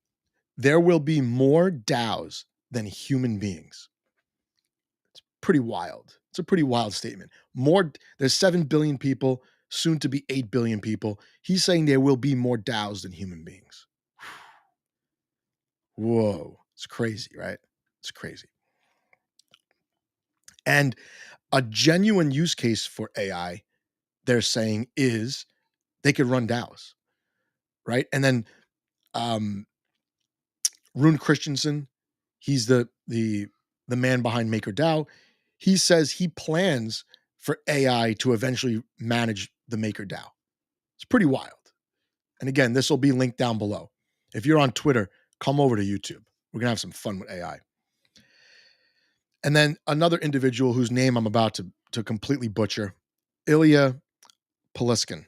there will be more DAOs than human beings. It's pretty wild. It's a pretty wild statement. There's 7 billion people, soon to be 8 billion people. He's saying there will be more DAOs than human beings. Whoa. It's crazy, right? It's crazy. And a genuine use case for AI, they're saying, is they could run DAOs, right? And then Rune Christensen, he's the man behind MakerDAO. He says he plans for AI to eventually manage the MakerDAO. It's pretty wild. And again, this will be linked down below. If you're on Twitter, come over to YouTube. We're going to have some fun with AI. And then another individual whose name I'm about to completely butcher, Ilya Poliskin.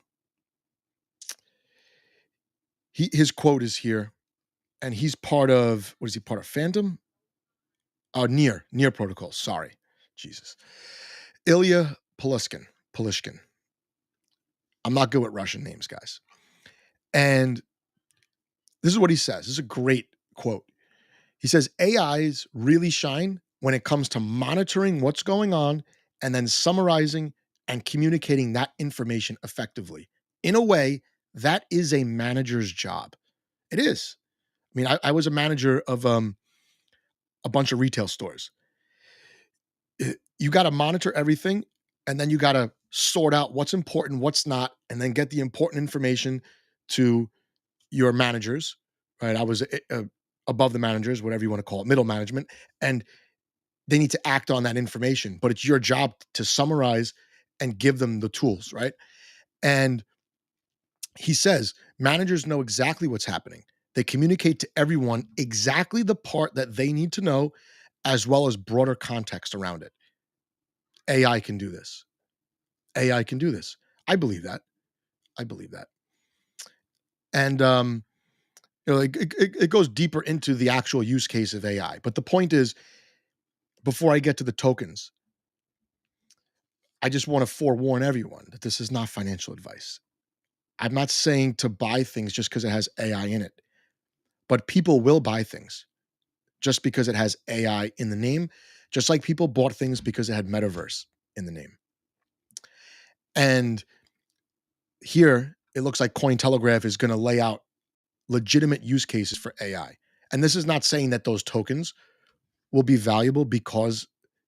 His quote is here, and he's part of, what is he part of? Phantom? Near Protocol. Sorry. Jesus. Ilya Polishkin. I'm not good with Russian names, guys. And this is what he says. This is a great quote. He says, AIs really shine when it comes to monitoring what's going on and then summarizing and communicating that information effectively. In a way, that is a manager's job. It is. I mean, I was a manager of a bunch of retail stores. You got to monitor everything, and then you got to sort out what's important, what's not, and then get the important information to your managers, right? I was above the managers, whatever you want to call it, middle management, and they need to act on that information, but it's your job to summarize and give them the tools, right? And he says managers know exactly what's happening. They communicate to everyone exactly the part that they need to know, as well as broader context around it. AI can do this. AI can do this. I believe that. And it goes deeper into the actual use case of AI. But the point is, before I get to the tokens, I just want to forewarn everyone that this is not financial advice. I'm not saying to buy things just because it has AI in it, but people will buy things just because it has AI in the name, just like people bought things because it had metaverse in the name. And here, it looks like Cointelegraph is going to lay out legitimate use cases for AI. And this is not saying that those tokens will be valuable because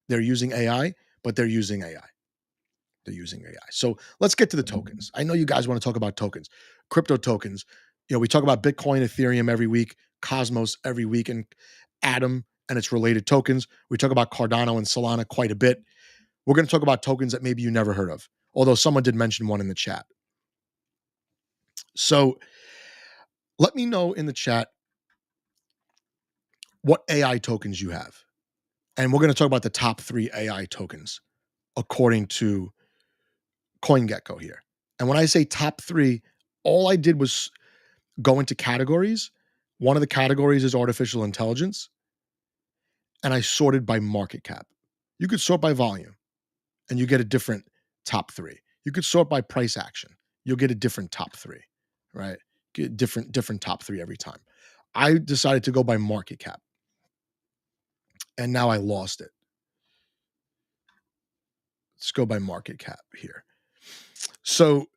they're using AI, but they're using AI. So let's get to the tokens. I know you guys want to talk about tokens, crypto tokens. We talk about Bitcoin, Ethereum every week, Cosmos every week, and Atom and its related tokens. We talk about Cardano and Solana quite a bit. We're going to talk about tokens that maybe you never heard of, although someone did mention one in the chat. So let me know in the chat what AI tokens you have. And we're going to talk about the top 3 AI tokens according to CoinGecko here. And when I say top 3, all I did was go into categories. One of the categories is artificial intelligence. And I sorted by market cap. You could sort by volume and you get a different top 3. You could sort by price action. you'll get a different top three, right? Get different top three every time. I decided to go by market cap, and now I lost it. Let's go by market cap here. So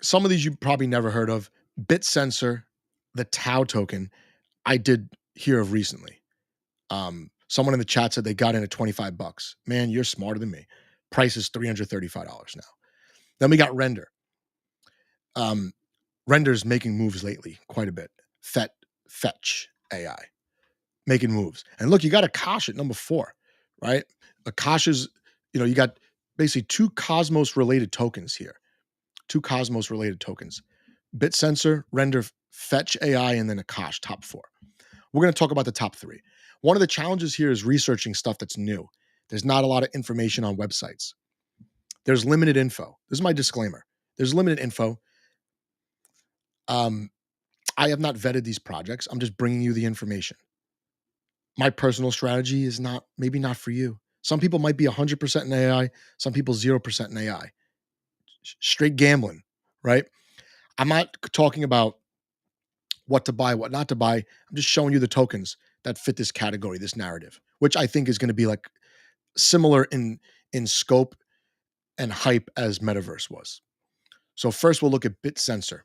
some of these you probably never heard of. BitSensor, the Tau token, I did hear of recently. Someone in the chat said they got in at $25. Man, you're smarter than me. Price is $335 now. Then we got Render. Render's making moves lately quite a bit. Fetch AI making moves. And look, you got Akash at number 4, right? Akash is, you got basically 2 Cosmos related tokens here. 2 Cosmos related tokens. BitSensor, Render, Fetch AI, and then Akash, top 4. We're going to talk about the top 3. One of the challenges here is researching stuff that's new. There's not a lot of information on websites. There's limited info. This is my disclaimer. There's limited info. I have not vetted these projects. I'm just bringing you the information. My personal strategy is maybe not for you. Some people might be 100% in AI. Some people 0% in AI. Straight gambling, right? I'm not talking about what to buy, what not to buy. I'm just showing you the tokens that fit this category, this narrative, which I think is going to be like similar in scope and hype as Metaverse was. So first we'll look at BitSensor.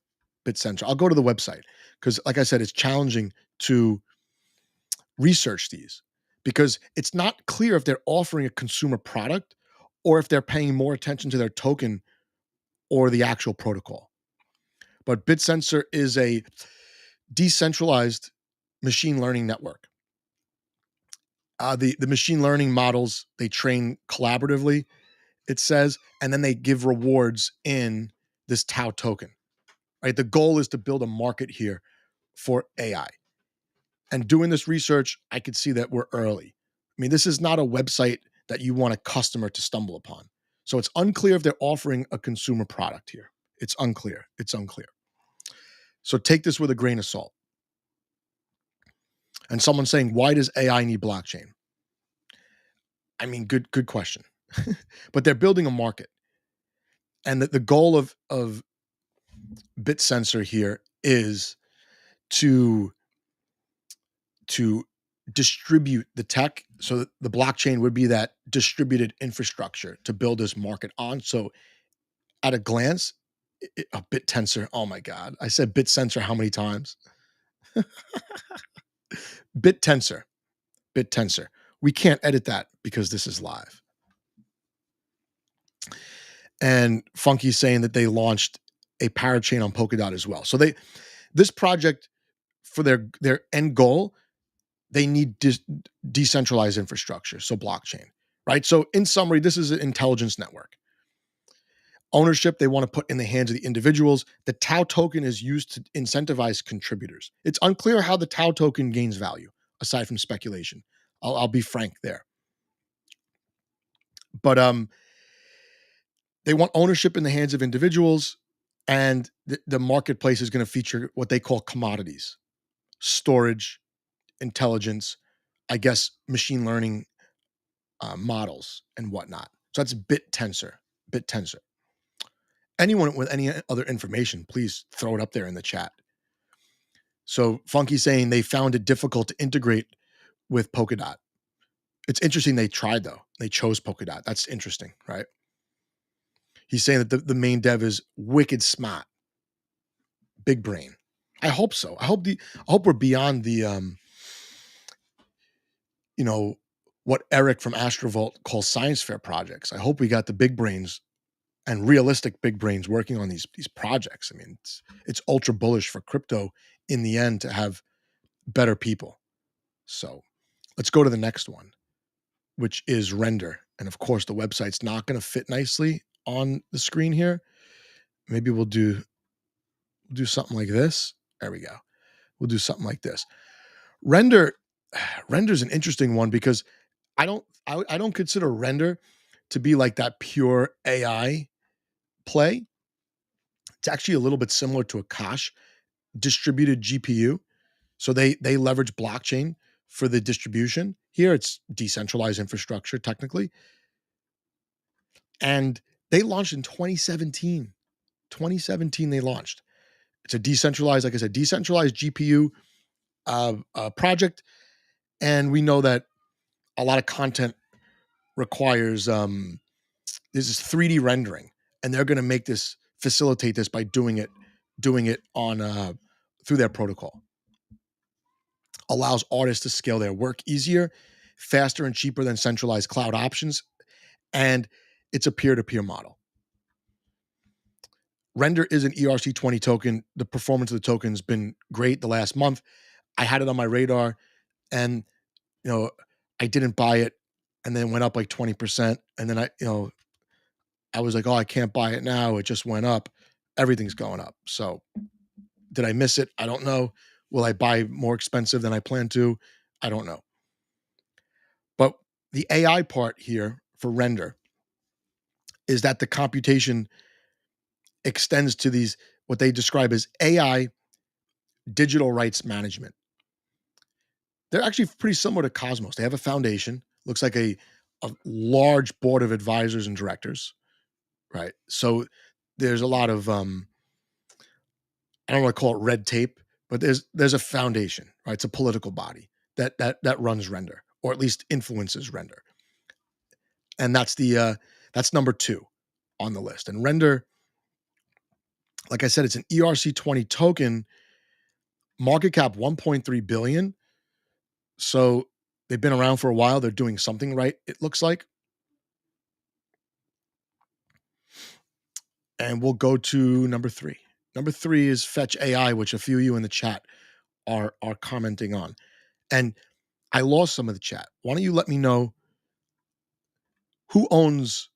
I'll go to the website because, like I said, it's challenging to research these because it's not clear if they're offering a consumer product or if they're paying more attention to their token or the actual protocol. But BitSensor is a decentralized machine learning network. The machine learning models, they train collaboratively, it says, and then they give rewards in this Tau token. Right? The goal is to build a market here for AI. And doing this research, I could see that we're early. I mean, this is not a website that you want a customer to stumble upon. So it's unclear if they're offering a consumer product here. It's unclear. So take this with a grain of salt. And someone's saying, why does AI need blockchain? I mean, good question. But they're building a market. And the goal of BitSensor here is to distribute the tech so that the blockchain would be that distributed infrastructure to build this market on. So at a glance, a BitTensor, oh my God, I said BitSensor how many times? BitTensor. We can't edit that because this is live. And Funky's saying that they launched a parachain on Polkadot as well. So this project, for their end goal, they need decentralized infrastructure, so blockchain, right? So in summary, this is an intelligence network. Ownership, they want to put in the hands of the individuals. The Tau token is used to incentivize contributors. It's unclear how the Tau token gains value, aside from speculation. I'll be frank there. But they want ownership in the hands of individuals, and the marketplace is going to feature what they call commodities, storage, intelligence, I guess machine learning models and whatnot. So that's BitTensor. Anyone with any other information, please throw it up there in the chat. So Funky's saying they found it difficult to integrate with Polkadot. It's interesting they tried, though. They chose Polkadot. That's interesting, right? He's saying that the main dev is wicked smart. Big brain. I hope so. I hope we're beyond the what Eric from Astrovault calls science fair projects. I hope we got the big brains and realistic big brains working on these projects. I mean, it's ultra bullish for crypto in the end to have better people. So let's go to the next one, which is Render. And of course, the website's not going to fit nicely on the screen here. Maybe we'll do something like this. There we go. We'll do something like this. Render's an interesting one because I don't consider Render to be like that pure AI play. It's actually a little bit similar to Akash, distributed GPU. So they leverage blockchain for the distribution. Here it's decentralized infrastructure technically. And They launched in 2017. 2017 they launched. It's a decentralized, like I said, decentralized GPU project. And we know that a lot of content requires this is 3D rendering, and they're going to make this facilitate this by doing it on through their protocol. Allows artists to scale their work easier, faster, and cheaper than centralized cloud options, and it's a peer-to-peer model. Render is an ERC20 token. The performance of the token has been great the last month. I had it on my radar, and I didn't buy it, and then it went up like 20%, and then I was like, oh, I can't buy it now. It just went up. Everything's going up. So did I miss it? I don't know. Will I buy more expensive than I plan to? I don't know. But the AI part here for Render is that the computation extends to these, what they describe as AI digital rights management. They're actually pretty similar to Cosmos. They have a foundation, looks like a large board of advisors and directors, right? So there's a lot of I don't want to call it red tape, but there's a foundation, right? It's a political body that runs Render, or at least influences Render, and that's number 2 on the list. And Render, like I said, it's an ERC20 token, market cap 1.3 billion. So they've been around for a while. They're doing something right, it looks like. And we'll go to number 3. Number 3 is Fetch AI, which a few of you in the chat are commenting on. And I lost some of the chat. Why don't you let me know who owns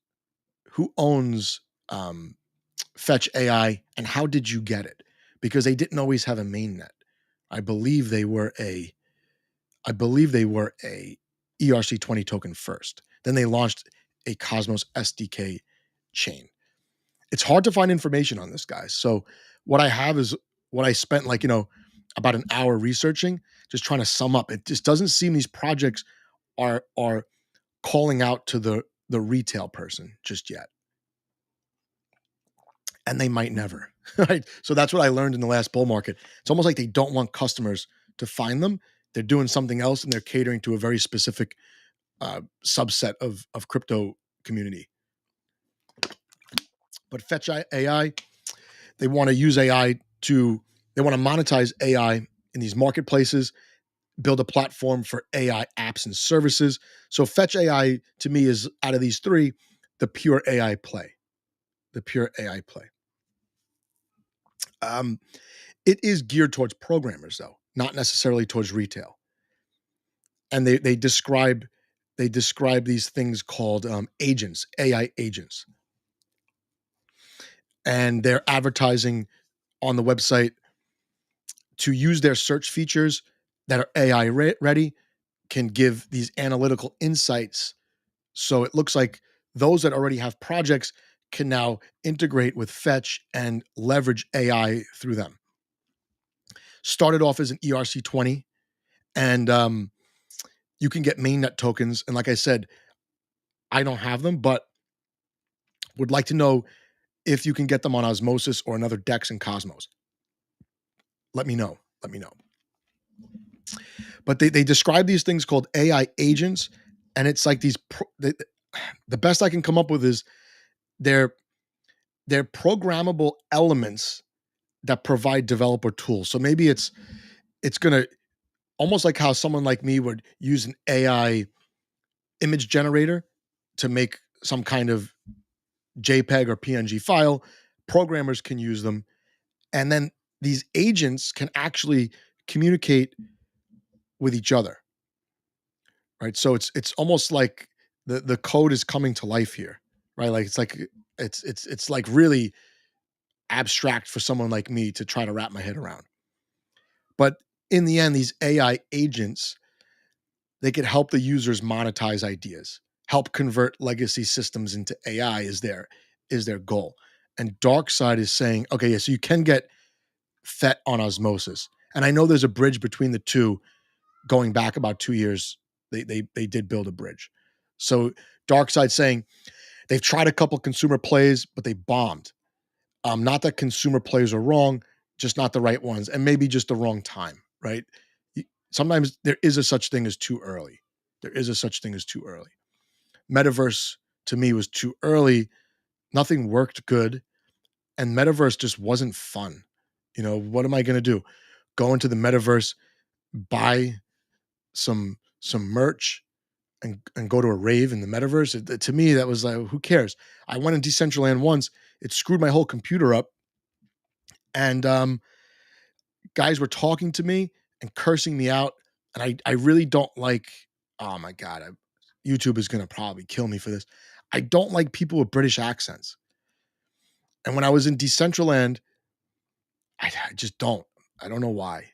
Fetch AI and how did you get it? Because they didn't always have a mainnet. I believe they were a ERC20 token first. Then they launched a Cosmos SDK chain. It's hard to find information on this, guys. So what I have is what I spent about an hour researching, just trying to sum up. It just doesn't seem these projects are calling out to the retail person just yet. And they might never, right? So that's what I learned in the last bull market. It's almost like they don't want customers to find them. They're doing something else, and they're catering to a very specific subset of crypto community. But Fetch AI, they want to use AI they want to monetize AI in these marketplaces, build a platform for AI apps and services. So Fetch AI, to me, is, out of these 3, the pure AI play. The pure AI play. It is geared towards programmers, though, not necessarily towards retail. And they describe these things called agents, AI agents. And they're advertising on the website to use their search features that are AI ready, can give these analytical insights. So it looks like those that already have projects can now integrate with Fetch and leverage AI through them. Started off as an ERC20, and you can get mainnet tokens. And like I said, I don't have them, but would like to know if you can get them on Osmosis or another DEX in Cosmos. Let me know. But they describe these things called AI agents, and it's like the best I can come up with is they're programmable elements that provide developer tools. So maybe it's going to, almost like how someone like me would use an AI image generator to make some kind of JPEG or PNG file. Programmers can use them, and then these agents can actually communicate with each other, right? So it's almost like the code is coming to life here, right? Like it's like really abstract for someone like me to try to wrap my head around. But in the end, these AI agents, they could help the users monetize ideas, help convert legacy systems into AI is their goal. And DarkSide is saying, okay, yeah, so you can get FET on Osmosis. And I know there's a bridge between the two going back about 2 years. They did build a bridge. So DarkSide saying, They've tried a couple consumer plays, but they bombed. Not that consumer plays are wrong, just not the right ones, and maybe just the wrong time, right? Sometimes there is a such thing as too early. There is a such thing as too early. Metaverse to me was too early. Nothing worked good, and metaverse just wasn't fun. What am I going to do? Go into the metaverse, buy some merch, and go to a rave in the metaverse? To me, that was like, who cares? I went in Decentraland once. It screwed my whole computer up, and guys were talking to me and cursing me out, and I really don't like. Oh my god, YouTube is gonna probably kill me for this. I don't like people with British accents. And when I was in Decentraland, I just don't. I don't know why.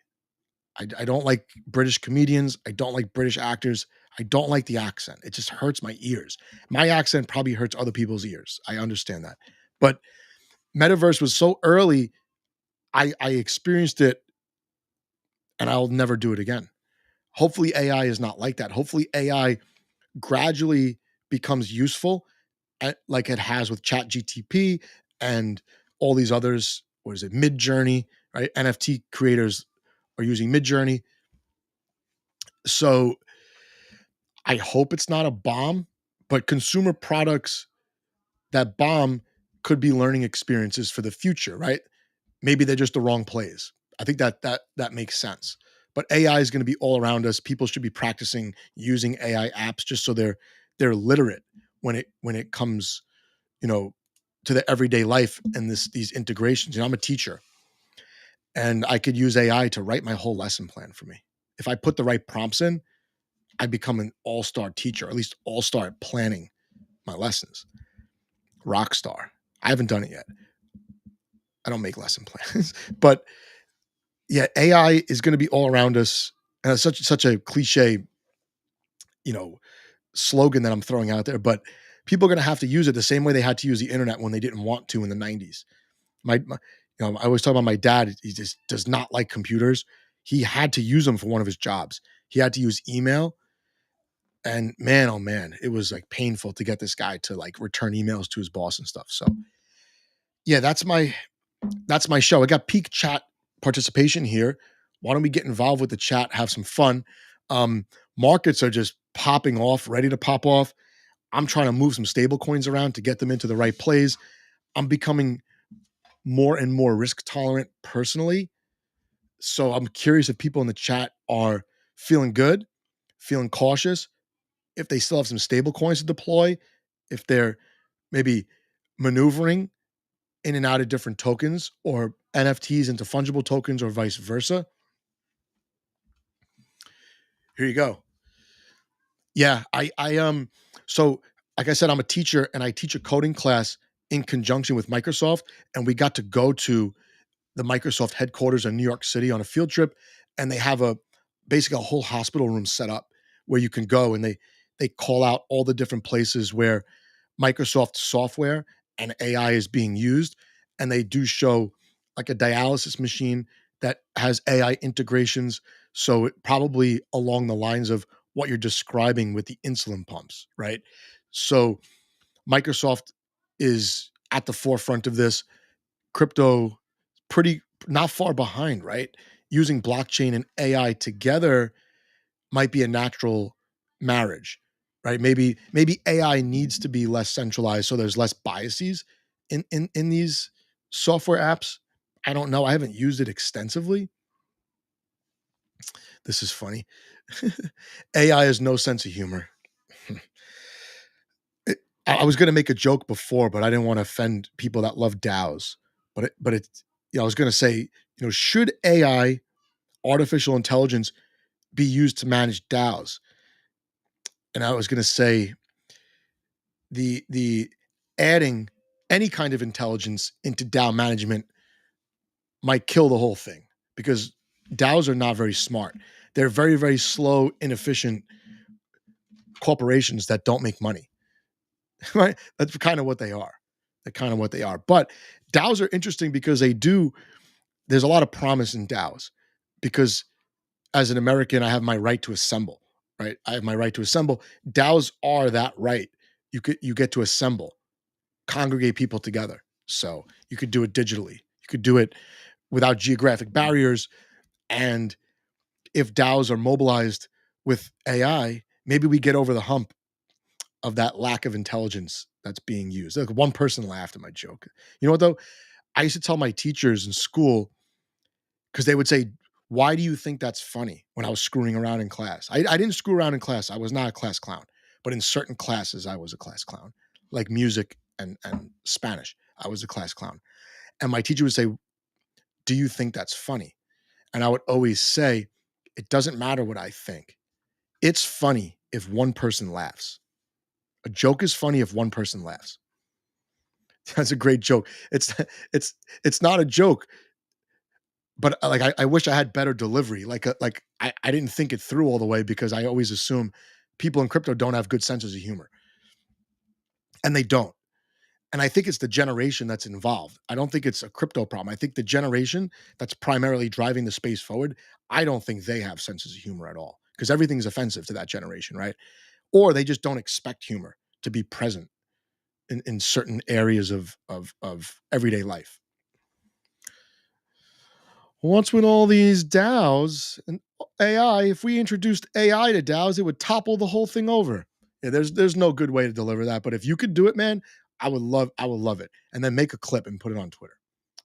I don't like British comedians. I don't like British actors. I don't like the accent. It just hurts my ears. My accent probably hurts other people's ears. I understand that. But Metaverse was so early, I experienced it and I'll never do it again. Hopefully, AI is not like that. Hopefully, AI gradually becomes useful, like it has with Chat GTP and all these others. What is it? Mid Journey, right? NFT creators are using Mid Journey. So I hope it's not a bomb, but consumer products that bomb could be learning experiences for the future, right? Maybe they're just the wrong plays. I think that makes sense. But AI is going to be all around us. People should be practicing using AI apps just so they're literate when it comes, you know, to the everyday life and these integrations. I'm a teacher and I could use AI to write my whole lesson plan for me. If I put the right prompts in, I become an all-star teacher, or at least all-star at planning my lessons. Rock star. I haven't done it yet. I don't make lesson plans, but yeah, AI is going to be all around us. And it's such a cliche, you know, slogan that I'm throwing out there, but people are going to have to use it the same way they had to use the internet when they didn't want to in the 90s. I always talk about my dad. He just does not like computers. He had to use them for one of his jobs. He had to use email. And man, oh man, it was like painful to get this guy to like return emails to his boss and stuff. So yeah, that's my show. I got peak chat participation here. Why don't we get involved with the chat, have some fun? Markets are just popping off, ready to pop off. I'm trying to move some stable coins around to get them into the right plays. I'm becoming more and more risk tolerant personally. So I'm curious if people in the chat are feeling good, feeling cautious, if they still have some stable coins to deploy, if they're maybe maneuvering in and out of different tokens or NFTs into fungible tokens or vice versa. Here you go. Yeah, I so like I said, I'm a teacher and I teach a coding class in conjunction with Microsoft, and we got to go to the Microsoft headquarters in New York City on a field trip, and they have basically a whole hospital room set up where you can go, and they call out all the different places where Microsoft software and AI is being used, and they do show like a dialysis machine that has AI integrations. So it probably along the lines of what you're describing with the insulin pumps, right? So Microsoft is at the forefront of this. Crypto pretty not far behind, right? Using blockchain and AI together might be a natural marriage, right? Maybe AI needs to be less centralized so there's less biases in these software apps. I don't know. I haven't used it extensively. This is funny. AI has no sense of humor. I was going to make a joke before, but I didn't want to offend people that love DAOs. I was going to say, should AI, artificial intelligence, be used to manage DAOs? And I was going to say, the adding any kind of intelligence into DAO management might kill the whole thing because DAOs are not very smart. They're very, very slow, inefficient corporations that don't make money. Right? That's kind of what they are. They're kind of what they are. But DAOs are interesting because there's a lot of promise in DAOs because as an American, I have my right to assemble, right? I have my right to assemble. DAOs are that right. You get to assemble. congregate people together. So you could do it digitally. You could do it without geographic barriers. And if DAOs are mobilized with AI, maybe we get over the hump of that lack of intelligence that's being used. Like one person laughed at my joke. You know what though? I used to tell my teachers in school, because they would say, "Why do you think that's funny?" When I was screwing around in class. I didn't screw around in class. I was not a class clown. But in certain classes, I was a class clown, like music and Spanish. I was a class clown. And my teacher would say, "Do you think that's funny?" And I would always say, "It doesn't matter what I think. It's funny if one person laughs. A joke is funny if one person laughs." That's a great joke. It's it's not a joke, but like I wish I had better delivery. I didn't think it through all the way because I always assume people in crypto don't have good senses of humor, and they don't. And I think it's the generation that's involved. I don't think it's a crypto problem. I think the generation that's primarily driving the space forward, I don't think they have senses of humor at all because everything's offensive to that generation, right? Or they just don't expect humor to be present in certain areas of everyday life. What's with all these DAOs and AI? If we introduced AI to DAOs, it would topple the whole thing over. Yeah, there's no good way to deliver that. But if you could do it, man, I would love it. And then make a clip and put it on Twitter.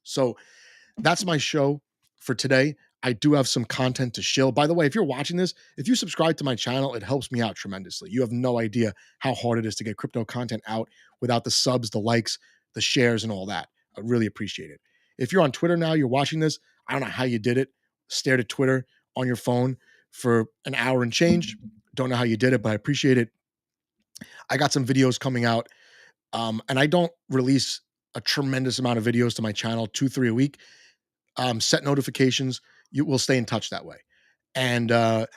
So that's my show for today. I do have some content to shill. By the way, if you're watching this, if you subscribe to my channel, it helps me out tremendously. You have no idea how hard it is to get crypto content out without the subs, the likes, the shares, and all that. I really appreciate it. If you're on Twitter now, you're watching this, I don't know how you did it. Stared at Twitter on your phone for an hour and change. Don't know how you did it, but I appreciate it. I got some videos coming out, and I don't release a tremendous amount of videos to my channel, 2-3 a week. Set notifications. You will stay in touch that way. And I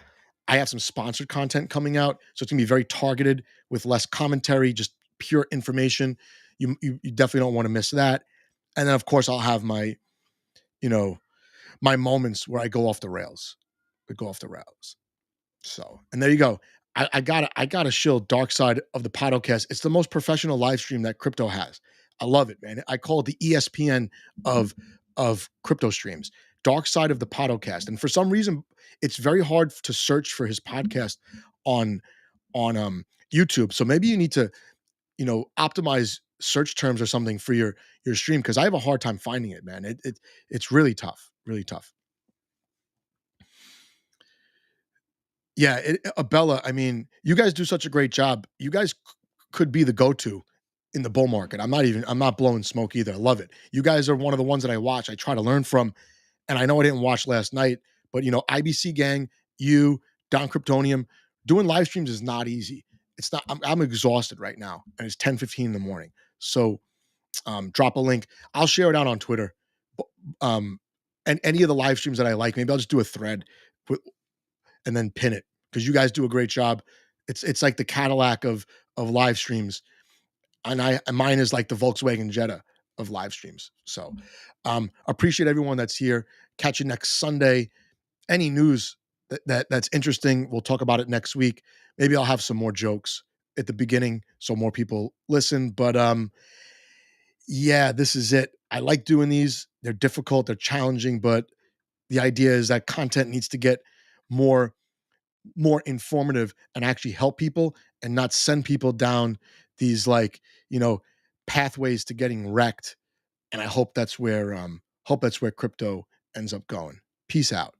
have some sponsored content coming out, so it's gonna be very targeted with less commentary, just pure information. You definitely don't want to miss that. And then of course I'll have my, you know, my moments where I go off the rails. I go off the rails. So, and there you go. I gotta shill Dark Side of the Podcast. It's the most professional live stream that crypto has. I love it, man. I call it the ESPN of crypto streams. Dark Side of the Podcast. And for some reason, it's very hard to search for his podcast on YouTube. So maybe you need to, optimize search terms or something for your stream because I have a hard time finding it, man. It's really tough, really tough. Yeah, Abella, I mean, you guys do such a great job. You guys could be the go-to in the bull market. I'm not blowing smoke either. I love it. You guys are one of the ones that I watch. I try to learn from, and I know I didn't watch last night, but IBC gang, you, Don Kryptonium, doing live streams is not easy. It's not. I'm exhausted right now, and it's 10:15 in the morning. So, drop a link. I'll share it out on Twitter. And any of the live streams that I like, maybe I'll just do a thread and then pin it because you guys do a great job. It's like the Cadillac of live streams, and mine is like the Volkswagen Jetta of live streams. So appreciate everyone that's here. Catch you next Sunday. Any news that's interesting, we'll talk about it next week. Maybe I'll have some more jokes at the beginning so more people listen. But yeah, this is it. I like doing these. They're difficult, they're challenging, but the idea is that content needs to get more informative and actually help people and not send people down these pathways to getting wrecked. And I hope that's where crypto ends up going. Peace out.